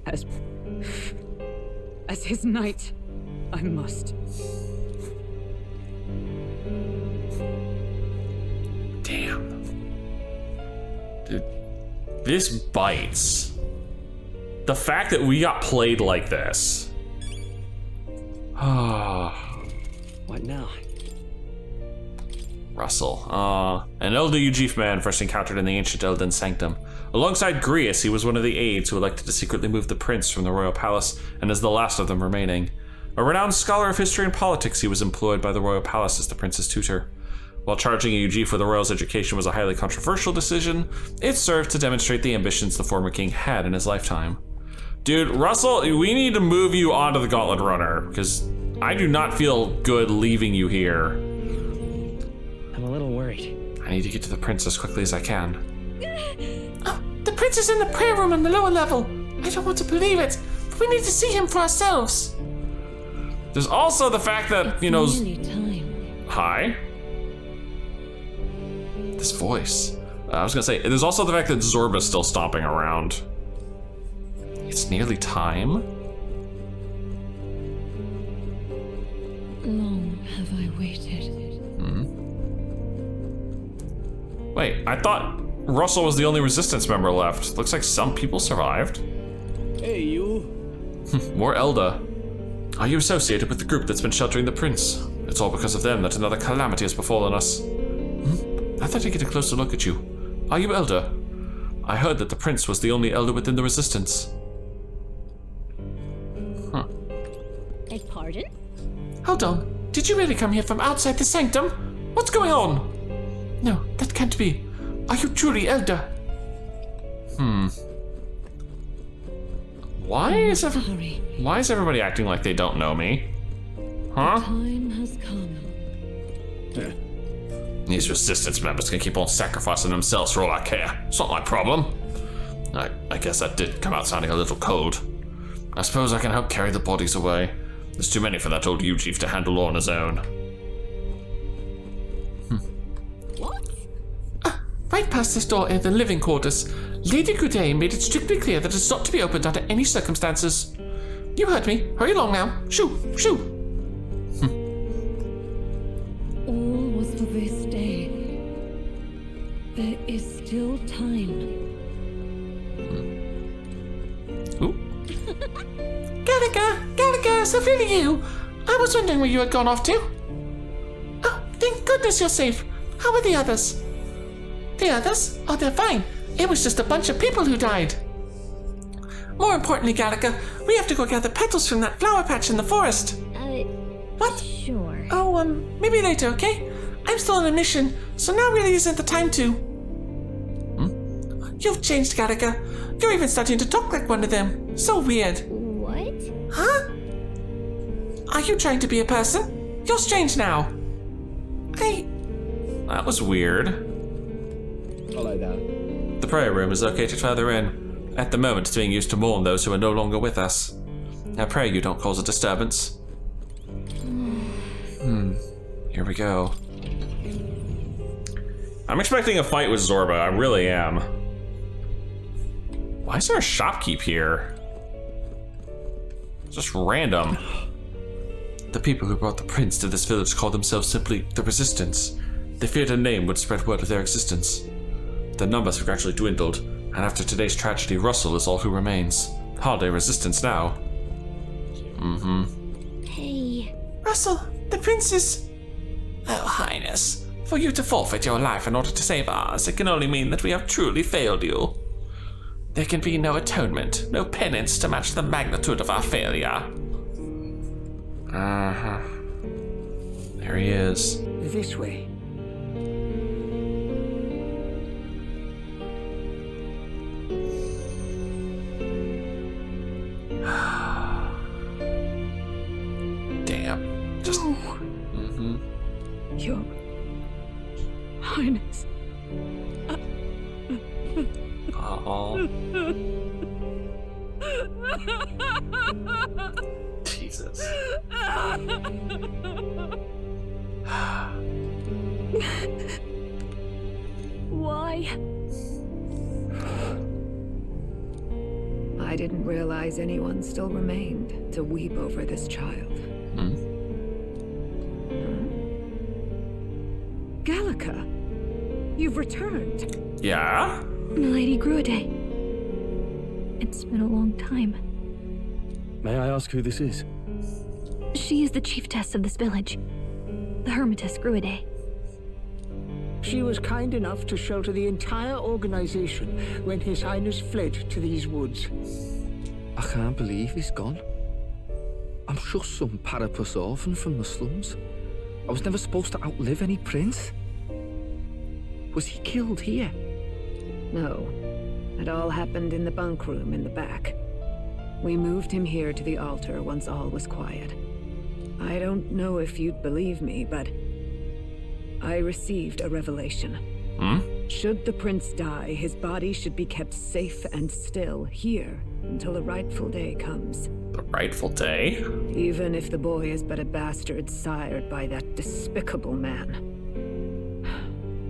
As his knight, I must. Damn. Dude, this bites. The fact that we got played like this. What now? Russell. An elder Ujif man first encountered in the ancient Elden Sanctum. Alongside Grius, he was one of the aides who elected to secretly move the prince from the royal palace, and is the last of them remaining. A renowned scholar of history and politics, he was employed by the royal palace as the prince's tutor. While charging a Ujif with the royal's education was a highly controversial decision, it served to demonstrate the ambitions the former king had in his lifetime. Dude, Russell, we need to move you onto the Gauntlet Runner, because I do not feel good leaving you here. I'm a little worried. I need to get to the prince as quickly as I can. Oh, the prince is in the prayer room on the lower level. I don't want to believe it, but we need to see him for ourselves. There's also the fact that, you know... Time. Hi? This voice. I was gonna say, there's also the fact that Zorba's still stomping around. It's nearly time? Long have I waited. Wait, I thought Russell was the only resistance member left. Looks like some people survived. Hey, you. More Elda. Are you associated with the group that's been sheltering the prince? It's all because of them that another calamity has befallen us. I thought I'd get a closer look at you. Are you Elder? I heard that the prince was the only Elder within the resistance. Beg pardon? Hold on. Did you really come here from outside the sanctum? What's going on? No, that can't be. Are you truly Elder? Why is everybody acting like they don't know me? Huh? Time has come. These resistance members can keep on sacrificing themselves for all I care. It's not my problem. I guess that did come out sounding a little cold. I suppose I can help carry the bodies away. There's too many for that old Ujif to handle on his own. What? Right past this door are the living quarters. Lady Goudet made it strictly clear that it's not to be opened under any circumstances. You heard me. Hurry along now. Shoo, shoo. All was for this day. There is still time. Gallagher, so really you. I was wondering where you had gone off to. Oh, thank goodness you're safe. How are the others? The others? Oh, they're fine. It was just a bunch of people who died. More importantly, Gallagher, we have to go gather petals from that flower patch in the forest. What? Sure. Oh, maybe later, okay? I'm still on a mission, so now really isn't the time to. You've changed, Gallagher. You're even starting to talk like one of them. So weird. What? Huh? Are you trying to be a person? You're strange now. That was weird. Follow that. The prayer room is located further in. At the moment, it's being used to mourn those who are no longer with us. I pray you don't cause a disturbance. Here we go. I'm expecting a fight with Zorba, I really am. Why is there a shopkeep here? Just random. The people who brought the prince to this village called themselves simply the Resistance. They feared a name would spread word of their existence. Their numbers have gradually dwindled, and after today's tragedy, Russell is all who remains. Hardly resistance now. Hey. Russell, the prince is... Oh, Highness. For you to forfeit your life in order to save ours, it can only mean that we have truly failed you. There can be no atonement, no penance to match the magnitude of our failure. There he is. This way. Your Highness. Jesus. Why? I didn't realize anyone still remained to weep over this child. Gallica, you've returned. Yeah? Milady Gruade. It's been a long time. May I ask who this is? She is the chiefess of this village. The Hermitess Gruade. She was kind enough to shelter the entire organization when His Highness fled to these woods. I can't believe he's gone. I'm just some parapus orphan from the slums. I was never supposed to outlive any prince. Was he killed here? No. It all happened in the bunk room in the back. We moved him here to the altar once all was quiet. I don't know if you'd believe me, but I received a revelation. Should the prince die, his body should be kept safe and still here until the rightful day comes. The rightful day? Even if the boy is but a bastard sired by that despicable man.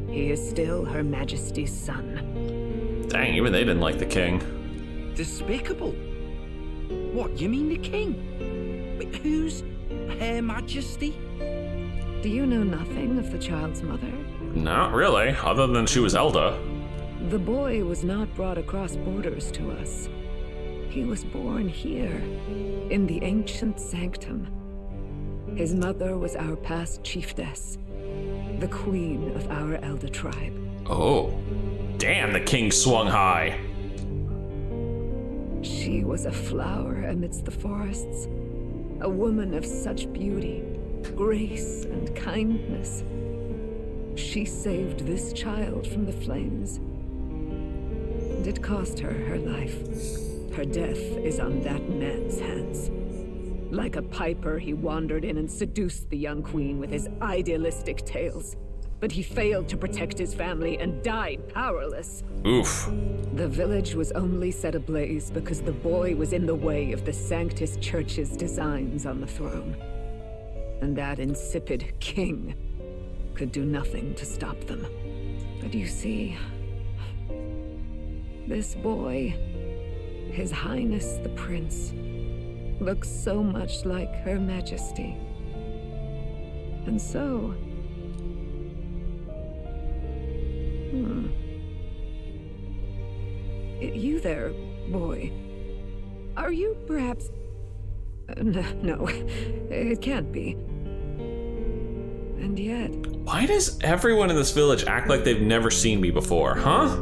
He is still Her Majesty's son. Dang, even they didn't like the king. Despicable? What, you mean the king? Wait, who's Her Majesty? Do you know nothing of the child's mother? Not really, other than she was Elda. The boy was not brought across borders to us. He was born here, in the ancient sanctum. His mother was our past chiefess, the queen of our Elda tribe. Oh, damn, the king swung high. She was a flower amidst the forests, a woman of such beauty, grace, and kindness. She saved this child from the flames, and it cost her her life. Her death is on that man's hands. Like a piper, he wandered in and seduced the young queen with his idealistic tales. But he failed to protect his family and died powerless. Oof. The village was only set ablaze because the boy was in the way of the Sanctus Church's designs on the throne. And that insipid king could do nothing to stop them. But you see, this boy, His Highness the Prince, looks so much like Her Majesty. And so... You there, boy. Are you perhaps... No, it can't be. And yet... Why does everyone in this village act like they've never seen me before, huh?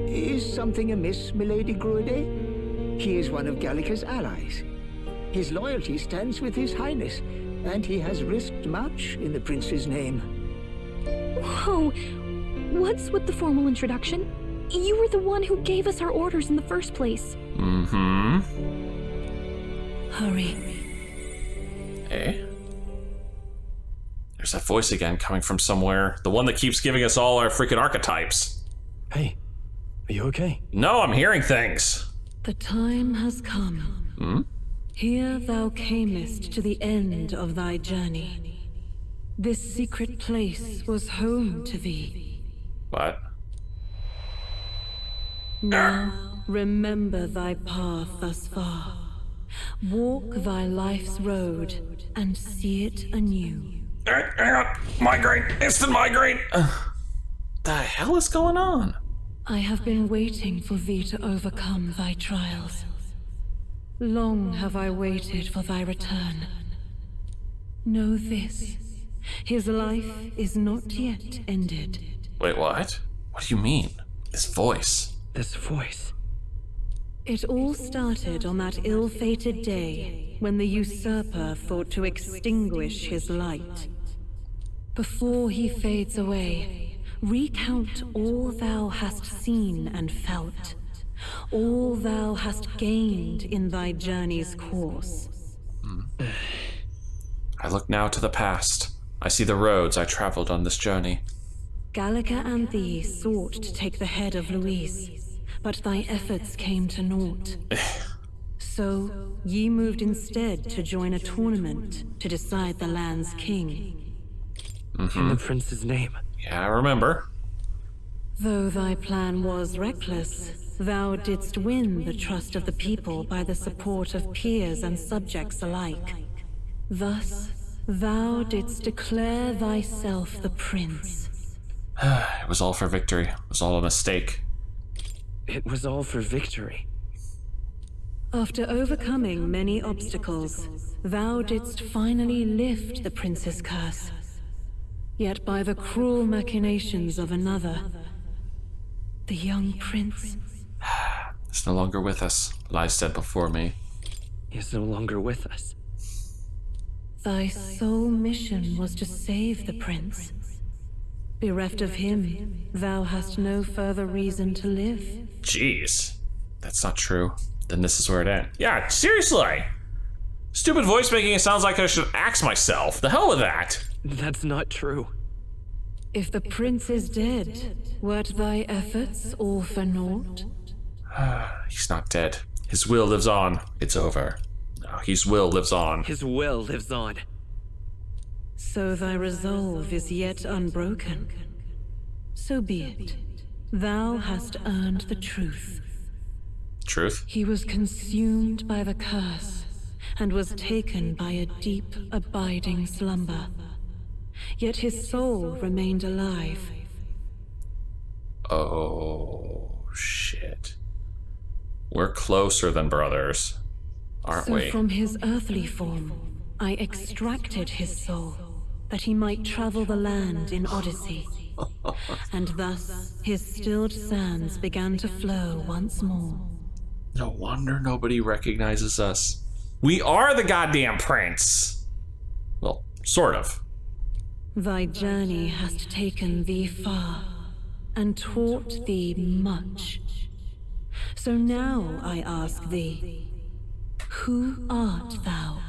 Is something amiss, Milady Gruade? He is one of Gallica's allies. His loyalty stands with His Highness, and he has risked much in the prince's name. Whoa! What's with the formal introduction? You were the one who gave us our orders in the first place. Hurry. Eh? There's that voice again coming from somewhere. The one that keeps giving us all our freaking archetypes. Hey, are you okay? No, I'm hearing things. The time has come. Here thou camest to the end of thy journey. This secret place was home to thee. What? Now remember thy path thus far. Walk thy life's road and see it anew. Hang on. Migraine. Instant migraine. The hell is going on? I have been waiting for thee to overcome thy trials. Long have I waited for thy return. Know this. His life is not yet ended. Wait, what? What do you mean? This voice. This voice. It all started on that ill-fated day when the usurper thought to extinguish his light. Before he fades away, recount all thou hast seen and felt, all thou hast gained in thy journey's course. I look now to the past, I see the roads I traveled on this journey. Gallica and thee sought to take the head of Luis, but thy efforts came to naught. So, ye moved instead to join a tournament to decide the land's king. In the prince's name. Yeah, I remember. Though thy plan was reckless, thou didst win the trust of the people by the support of peers and subjects alike. Thus, thou didst declare thyself the prince. It was all for victory. It was all a mistake. It was all for victory. After overcoming many obstacles, thou didst finally lift the prince's curse. Yet by the cruel machinations of another, the young prince is no longer with us, lies dead before me. He is no longer with us. Thy sole mission was to save the prince. Bereft of him, thou hast no further reason to live. Jeez, that's not true. Then this is where it ends. Yeah, seriously! Stupid voice making, it sounds like I should axe myself. The hell with that! That's not true. If the prince is dead, wert thy efforts all for naught? He's not dead. His will lives on. It's over. No, his will lives on. His will lives on. So thy resolve is yet unbroken. So be it. Thou hast earned the truth. Truth? He was consumed by the curse, and was taken by a deep, abiding slumber. Yet his soul remained alive. Oh, shit. We're closer than brothers, aren't we? So from his earthly form, I extracted his soul, that he might travel the land in Odyssey. And thus, his stilled sands began to flow once more. No wonder nobody recognizes us. We are the goddamn prince! Well, sort of. Thy journey hast taken thee far, and taught thee much. So now I ask thee, who art thou?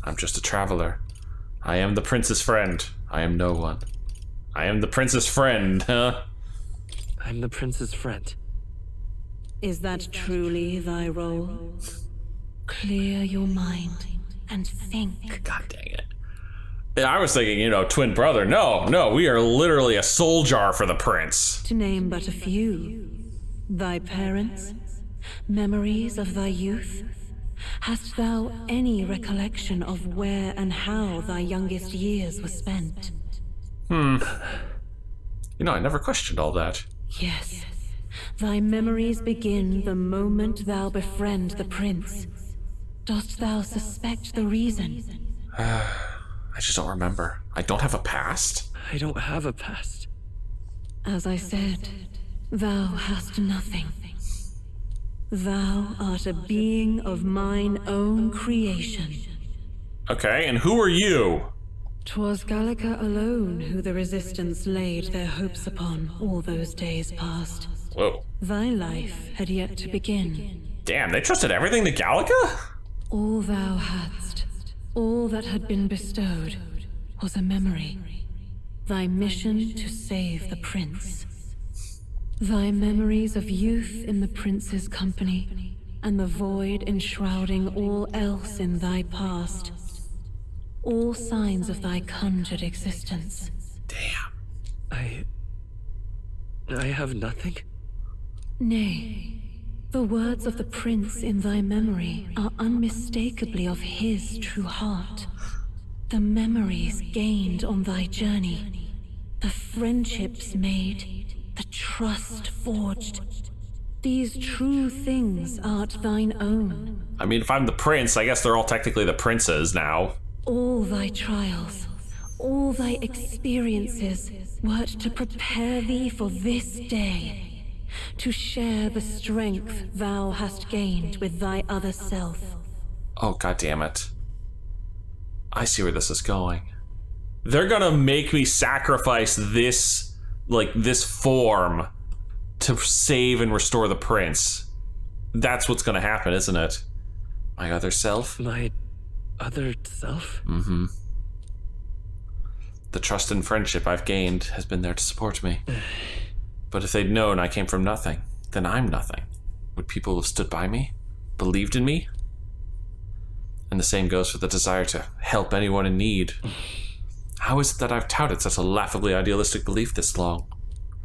I'm just a traveler. I am the prince's friend. I am no one. I am the prince's friend, huh? I'm the prince's friend. Is that truly thy role? Clear your mind and think. God dang it. I was thinking, twin brother. No, we are literally a soul jar for the prince. To name but a few. Thy parents, memories of thy youth. Hast thou any recollection of where and how thy youngest years were spent? I never questioned all that. Yes. Thy memories begin the moment thou befriend the prince. Dost thou suspect the reason? I just don't remember. I don't have a past? I don't have a past. As I said, thou hast nothing. Thou art a being of mine own creation. Okay, and who are you? 'Twas Gallica alone who the resistance laid their hopes upon all those days past. Whoa. Thy life had yet to begin. Damn, they trusted everything to Gallica? All thou hadst, all that had been bestowed, was a memory. Thy mission to save the prince. Thy memories of youth in the prince's company, and the void enshrouding all else in thy past. All signs of thy conjured existence. Damn. I have nothing? Nay, the words of the prince in thy memory are unmistakably of his true heart. The memories gained on thy journey, the friendships made, the trust forged. These true things art thine own. I mean, if I'm the prince, I guess they're all technically the princes now. All thy trials, all thy experiences wert to prepare thee for this day, to share the strength thou hast gained with thy other self. Oh, god damn it. I see where this is going. They're gonna make me sacrifice this, this form to save and restore the prince. That's what's gonna happen, isn't it? My other self? My other self? Mm-hmm. The trust and friendship I've gained has been there to support me. But if they'd known I came from nothing, then I'm nothing. Would people have stood by me? Believed in me? And the same goes for the desire to help anyone in need. How is it that I've touted such a laughably idealistic belief this long?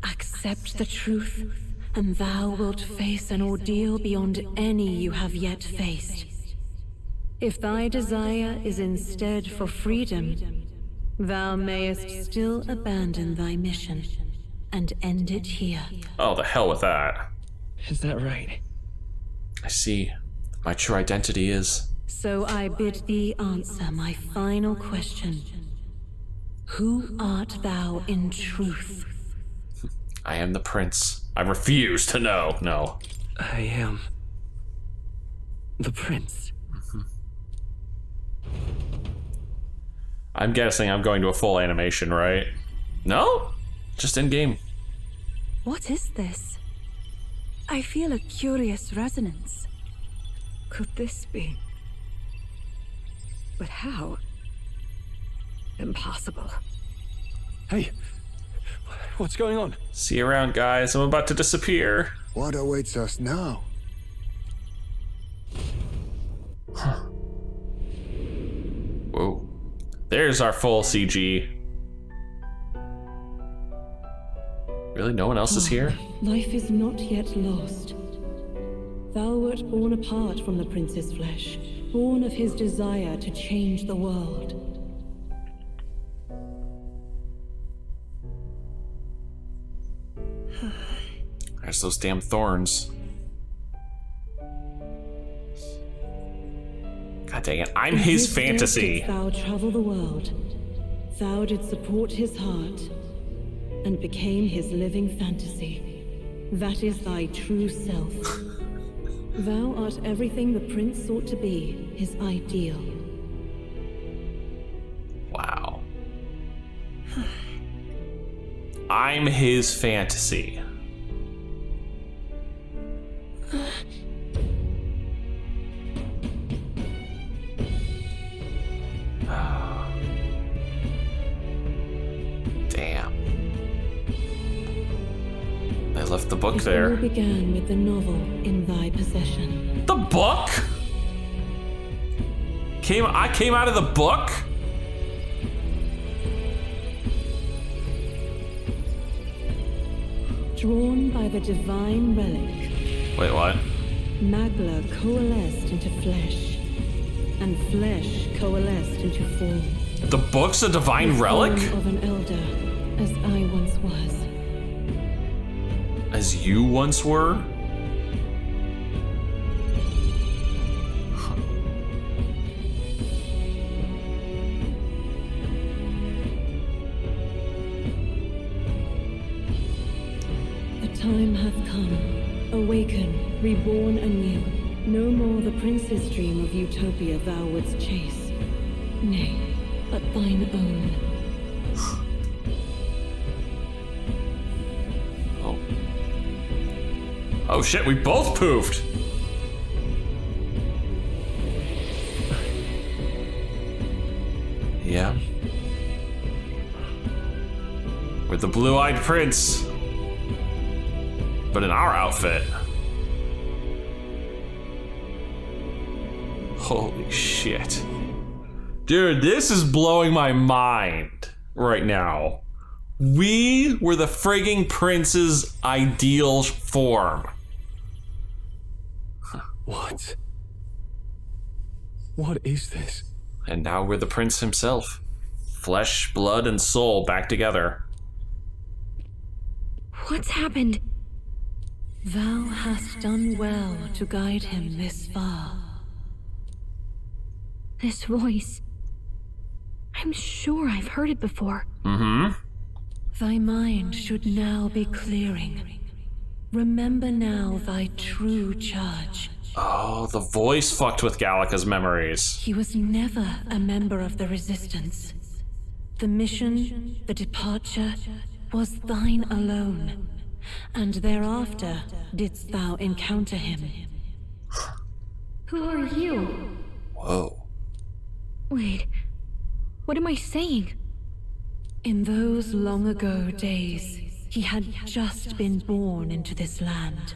Accept the truth, and thou wilt face an ordeal beyond any you have yet faced. If thy desire is instead for freedom, thou mayest still abandon thy mission and end it here. Oh, the hell with that. Is that right? I see. My true identity is... So I bid thee answer my final question. Who art thou in truth? I am the prince. I refuse to know. No. I am... the prince. I'm guessing I'm going to a full animation, right? No? Just in-game. What is this? I feel a curious resonance. Could this be? But how? Impossible. Hey, what's going on? See you around, guys. I'm about to disappear. What awaits us now? Huh. Whoa. There's our full CG. Really? No one else is here? Life is not yet lost. Thou wert born apart from the prince's flesh, born of his desire to change the world. There's those damn thorns. God dang it, I'm his fantasy. Thou travel the world. Thou did support his heart and became his living fantasy. That is thy true self. Thou art everything the prince sought to be, his ideal. Wow. I'm his fantasy. Damn. They left the book there. It all began with the novel in thy possession. The book? I came out of the book? Drawn by the divine relic. Wait, what? Magla coalesced into flesh, and flesh coalesced into form. The book's a divine relic? Form of an elder, as I once was. As you once were? The time hath come. Awaken, reborn anew. No more the prince's dream of utopia thou wouldst chase. Nay, but thine own. Oh. Oh shit, we both poofed! Yeah. We're the blue-eyed prince. But in our outfit. Holy shit. Dude, this is blowing my mind right now. We were the frigging prince's ideal form. What? What is this? And now we're the prince himself. Flesh, blood, and soul back together. What's happened? Thou hast done well to guide him this far. This voice. I'm sure I've heard it before. Mm-hmm. Thy mind should now be clearing. Remember now thy true charge. Oh, the voice fucked with Gallica's memories. He was never a member of the Resistance. The mission, the departure, was thine alone. And thereafter didst thou encounter him. Who are you? Whoa. Wait, what am I saying? In those long ago days, he had just been born into this land.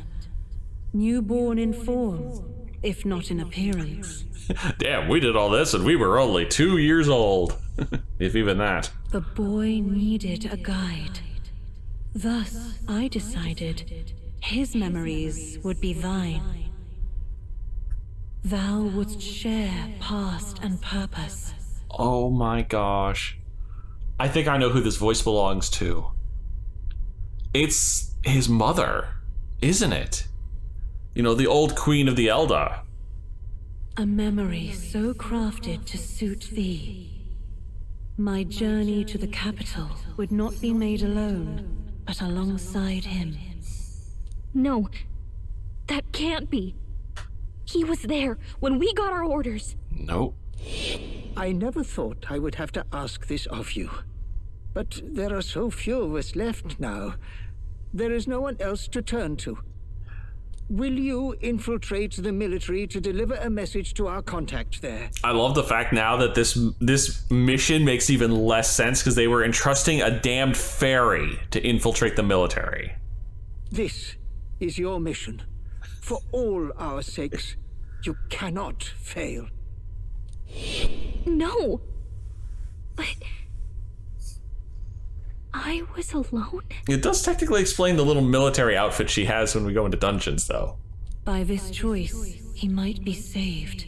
Newborn in form, if not in appearance. Damn, we did all this and we were only 2 years old. If even that. The boy needed a guide. Thus, I decided his memories would be thine. Thou wouldst share past and purpose. Oh my gosh. I think I know who this voice belongs to. It's his mother, isn't it? You know, the old queen of the Elda. A memory so crafted to suit thee. My journey to the capital would not be made alone, but alongside him. No, that can't be. He was there when we got our orders. Nope. I never thought I would have to ask this of you. But there are so few of us left now. There is no one else to turn to. Will you infiltrate the military to deliver a message to our contact there? I love the fact now that this mission makes even less sense because they were entrusting a damned fairy to infiltrate the military. This is your mission. For all our sakes, you cannot fail. No. But I was alone? It does technically explain the little military outfit she has when we go into dungeons, though. By this choice, he might be saved.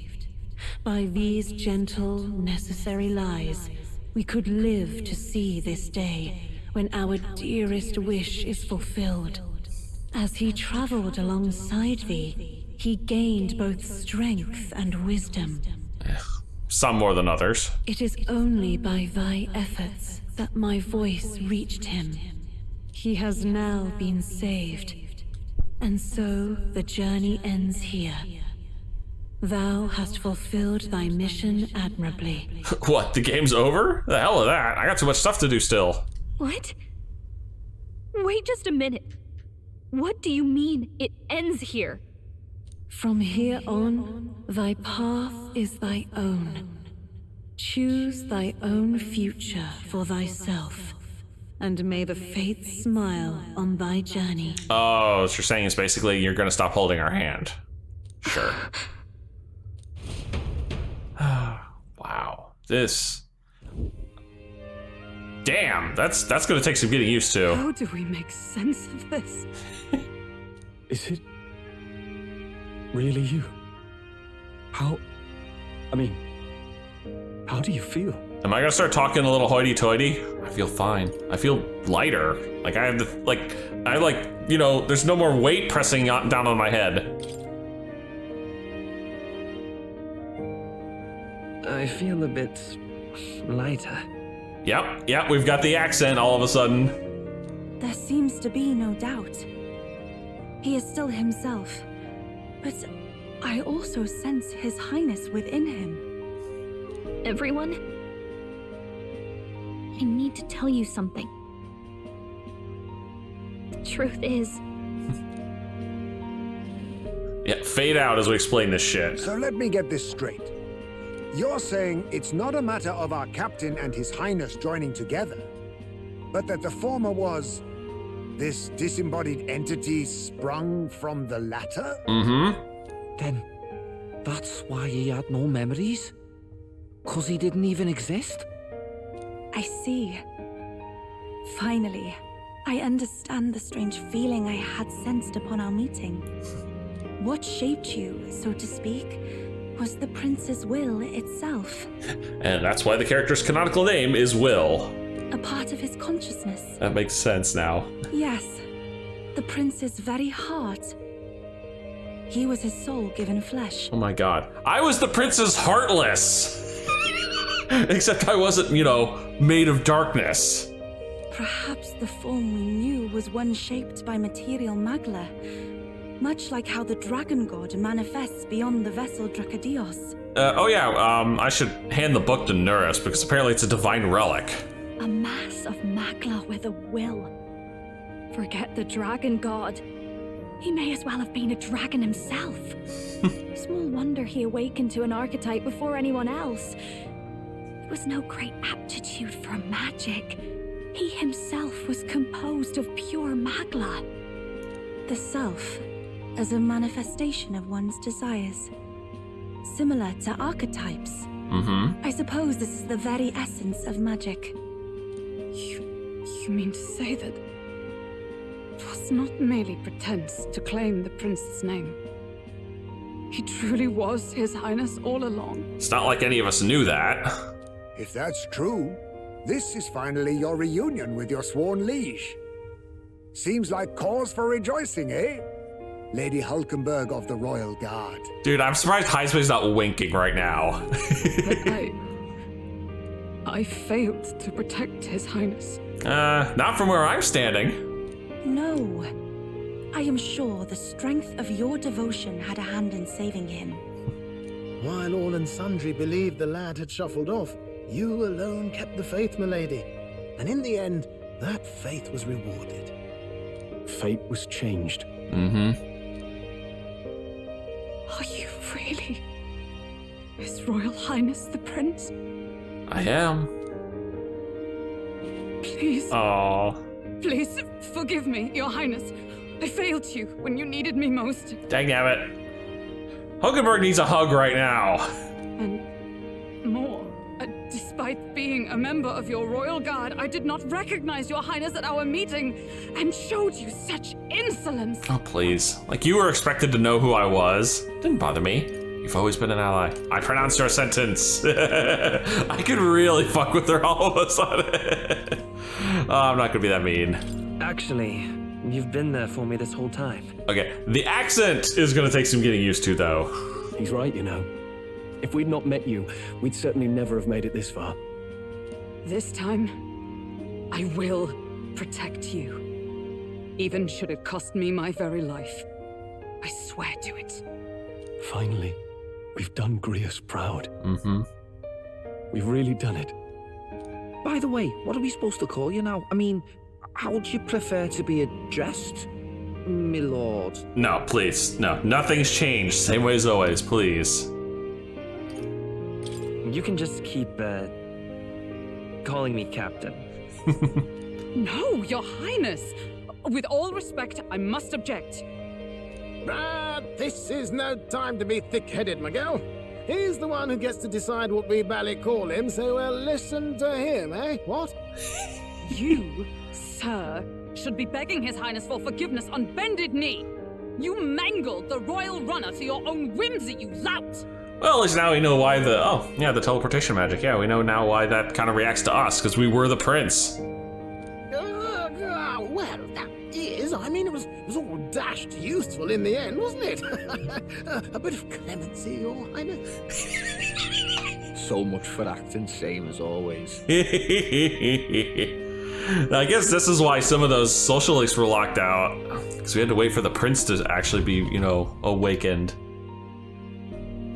By these gentle, necessary lies, we could live to see this day when our dearest wish is fulfilled. As he traveled alongside thee, he gained both strength and wisdom. Some more than others. It is only by thy efforts that my voice reached him. He has now been saved, and so the journey ends here. Thou hast fulfilled thy mission admirably. What, the game's over? The hell with that. I got too much stuff to do still. What? Wait just a minute. What do you mean it ends here? From here on, thy path is thy own. Choose thy own future for thyself, and may the fates smile on thy journey. Oh, so you're saying it's basically you're gonna stop holding our hand. Sure. Wow. This... Damn, that's gonna take some getting used to. How do we make sense of this? Is it really you? How do you feel? Am I gonna start talking a little hoity-toity? I feel fine. I feel lighter. Like I have the, there's no more weight pressing down on my head. I feel a bit lighter. Yep, we've got the accent all of a sudden. There seems to be no doubt. He is still himself, but I also sense His Highness within him. Everyone, I need to tell you something. The truth is... Yeah, fade out as we explain this shit. So let me get this straight. You're saying it's not a matter of our captain and His Highness joining together, but that the former was this disembodied entity sprung from the latter? Mm-hmm. Then that's why he had no memories? 'Cause he didn't even exist? I see. Finally, I understand the strange feeling I had sensed upon our meeting. What shaped you, so to speak, was the prince's will itself. And that's why the character's canonical name is Will. A part of his consciousness. That makes sense now. Yes, the prince's very heart. He was his soul given flesh. Oh my god. I was the prince's heartless! Except I wasn't, made of darkness. Perhaps the form we knew was one shaped by material magla, much like how the dragon god manifests beyond the vessel Drakadios. I should hand the book to Nurus because apparently it's a divine relic. A mass of magla with a will. Forget the dragon god. He may as well have been a dragon himself. Small wonder he awakened to an archetype before anyone else. There was no great aptitude for magic. he himself was composed of pure magla. The self as a manifestation of one's desires. Similar to archetypes. I suppose this is the very essence of magic. You mean to say that it was not merely pretense to claim the prince's name? He truly was His Highness all along. It's not like any of us knew that. If that's true, this is finally your reunion with your sworn liege. Seems like cause for rejoicing, eh? Lady Hulkenberg of the Royal Guard. Dude, I'm surprised Heisman's not winking right now. I failed to protect His Highness. Not from where I'm standing. No. I am sure the strength of your devotion had a hand in saving him. While all and sundry believed the lad had shuffled off, you alone kept the faith, milady. And in the end, that faith was rewarded. Fate was changed. Are you really His Royal Highness the Prince? I am. Please. Aww. Please, forgive me, Your Highness. I failed you when you needed me most. Dang it. Hulkenberg needs a hug right now. And more. Despite being a member of your royal guard, I did not recognize Your Highness at our meeting and showed you such insolence. Oh, please. Like, you were expected to know who I was. Didn't bother me. You've always been an ally. I pronounced your sentence. I could really fuck with her all of a sudden. Oh, I'm not gonna be that mean. Actually, you've been there for me this whole time. Okay, the accent is gonna take some getting used to, though. He's right, you know. If we'd not met you, we'd certainly never have made it this far. This time, I will protect you. Even should it cost me my very life. I swear to it. Finally, we've done Grius proud. We've really done it. By the way, what are we supposed to call you now? I mean, how would you prefer to be addressed, my lord? No, please. No, nothing's changed. Same way as always, please. You can just keep, calling me Captain. No, Your Highness! With all respect, I must object. This is no time to be thick-headed, Miguel. He's the one who gets to decide what we bally call him, so we'll listen to him, eh? What? You, sir, should be begging His Highness for forgiveness on bended knee. You mangled the royal runner to your own whimsy, you lout! Well, at least now we know why the teleportation magic. Yeah, we know now why that kind of reacts to us, because we were the prince. Well, that is, I mean, it was all dashed useful in the end, wasn't it? A bit of clemency, Your Highness. So much for acting same as always. I guess this is why some of those socialists were locked out, because we had to wait for the prince to actually be, you know, awakened.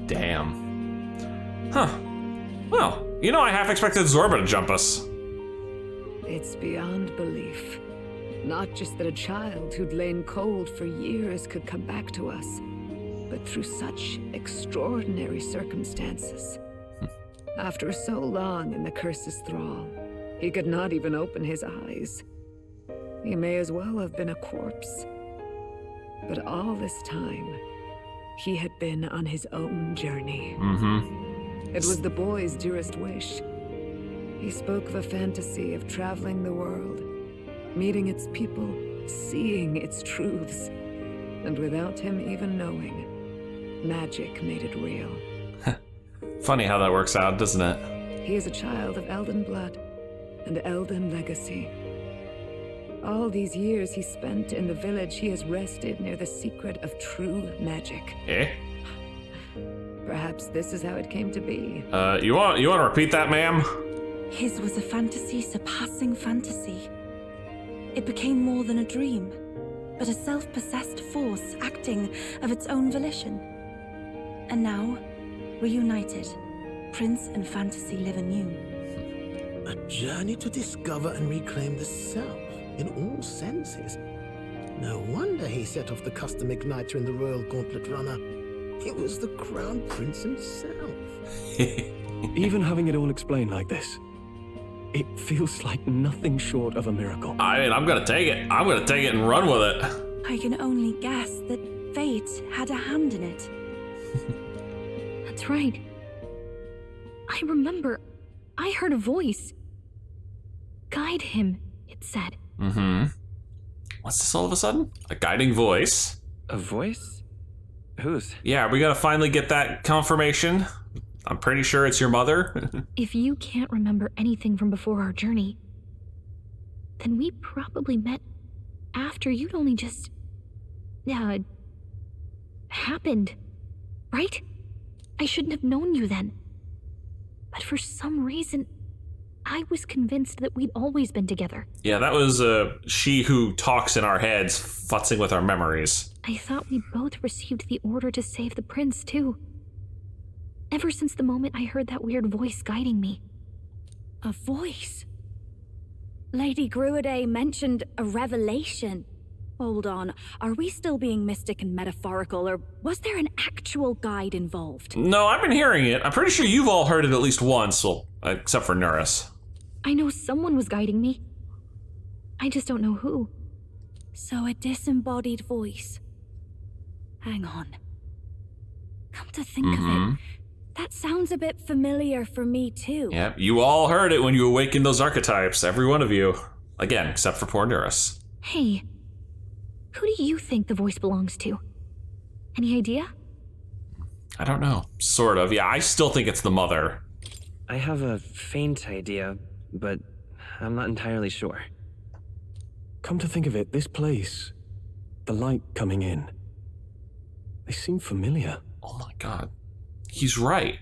Damn. Huh. Well, you know, I half expected Zorba to jump us. It's beyond belief. Not just that a child who'd lain cold for years could come back to us, but through such extraordinary circumstances. After so long in the curse's thrall, he could not even open his eyes. He may as well have been a corpse. But all this time, he had been on his own journey. It was the boy's dearest wish. He spoke of a fantasy of traveling the world, meeting its people, seeing its truths. And without him even knowing, magic made it real. Funny how that works out, doesn't it? He is a child of Elden blood and Elden legacy. All these years he spent in the village, he has rested near the secret of true magic. Eh? Perhaps this is how it came to be. You want to repeat that, ma'am? His was a fantasy surpassing fantasy. It became more than a dream, but a self-possessed force acting of its own volition. And now, reunited, Prince and fantasy live anew. A journey to discover and reclaim the self, in all senses. No wonder he set off the custom igniter in the Royal Gauntlet Runner. It was the Crown Prince himself. Even having it all explained like this, It feels like nothing short of a miracle. I mean, I'm gonna take it. I'm gonna take it and run with it. I can only guess that fate had a hand in it. That's right. I remember. I heard a voice. Guide him, it said. Mm-hmm. What's this all of a sudden? A guiding voice. A voice? Whose? Yeah, we gotta finally get that confirmation. I'm pretty sure it's your mother. If you can't remember anything from before our journey, then we probably met after you'd only just... happened, right? I shouldn't have known you then. But for some reason, I was convinced that we'd always been together. Yeah, that was she who talks in our heads, futzing with our memories. I thought we both received the order to save the prince, too. Ever since the moment I heard that weird voice guiding me. A voice? Lady Gruade mentioned a revelation. Hold on, are we still being mystic and metaphorical, or was there an actual guide involved? No, I've been hearing it. I'm pretty sure you've all heard it at least once, well, except for Nuris. I know someone was guiding me. I just don't know who. So a disembodied voice. Hang on. Come to think of it, that sounds a bit familiar for me too. Yep, you all heard it when you awakened those archetypes, every one of you. Again, except for poor Nuris. Hey, who do you think the voice belongs to? Any idea? I don't know. Sort of. Yeah, I still think it's the mother. I have a faint idea, but I'm not entirely sure. Come to think of it, this place, the light coming in, they seem familiar. Oh my god. He's right.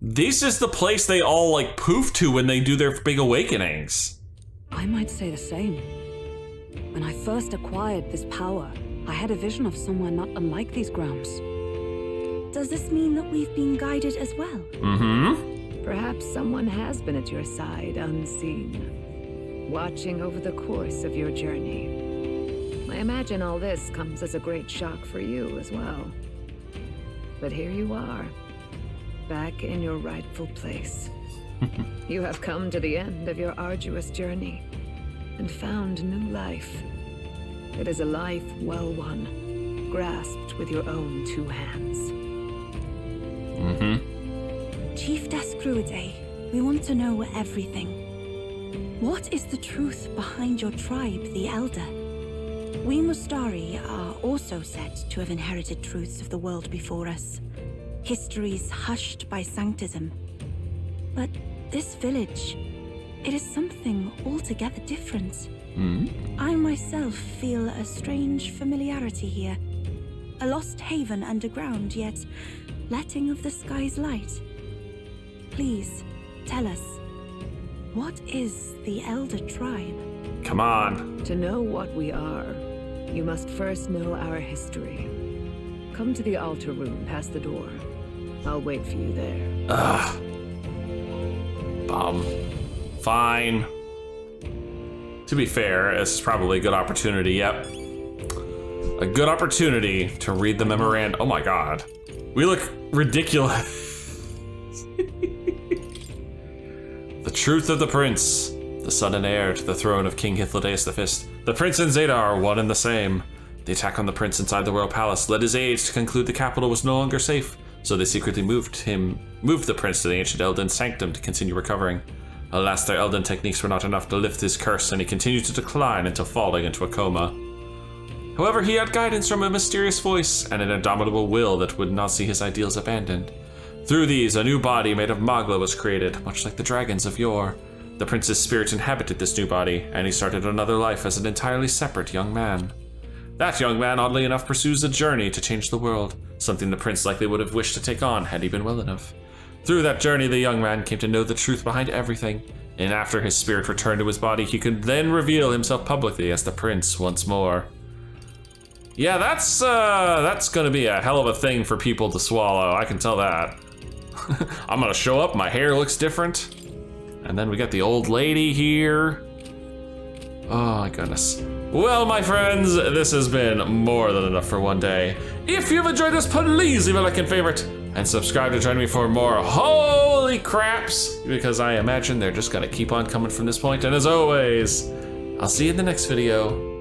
This is the place they all, like, poof to when they do their big awakenings. I might say the same. When I first acquired this power, I had a vision of somewhere not unlike these grounds. Does this mean that we've been guided as well? Mm-hmm. Perhaps someone has been at your side unseen, watching over the course of your journey. I imagine all this comes as a great shock for you as well. But here you are, back in your rightful place. You have come to the end of your arduous journey and found new life. It is a life well won, grasped with your own two hands. Chiefess Gruade, we want to know everything. What is the truth behind your tribe, the Elder? We Mustari are also said to have inherited truths of the world before us. Histories hushed by sanctism. But this village, it is something altogether different. I myself feel a strange familiarity here. A lost haven underground, yet letting of the sky's light. Please, tell us, what is the Elder Tribe? Come on. To know what we are, you must first know our history. Come to the altar room past the door. I'll wait for you there. Ugh. Fine. To be fair, this is probably a good opportunity, yep. A good opportunity to read the memorandum. Oh my god. We look ridiculous. The truth of the prince, the son and heir to the throne of King Hythlodaeus V. The prince and Zeta are one and the same. The attack on the prince inside the royal palace led his aides to conclude the capital was no longer safe, so they secretly moved the prince to the ancient Elden sanctum to continue recovering. Alas, their Elden techniques were not enough to lift his curse, and he continued to decline until falling into a coma. However, he had guidance from a mysterious voice and an indomitable will that would not see his ideals abandoned. Through these, a new body made of Magla was created, much like the dragons of yore. The prince's spirit inhabited this new body, and he started another life as an entirely separate young man. That young man, oddly enough, pursues a journey to change the world, something the prince likely would have wished to take on had he been well enough. Through that journey, the young man came to know the truth behind everything, and after his spirit returned to his body, he could then reveal himself publicly as the prince once more. Yeah, that's gonna be a hell of a thing for people to swallow, I can tell that. I'm gonna show up, my hair looks different, and then we got the old lady here. Oh my goodness. Well, my friends, this has been more than enough for one day. If you've enjoyed this, please leave a like and favorite, and subscribe to join me for more holy holy craps, because I imagine they're just gonna keep on coming from this point. And as always, I'll see you in the next video.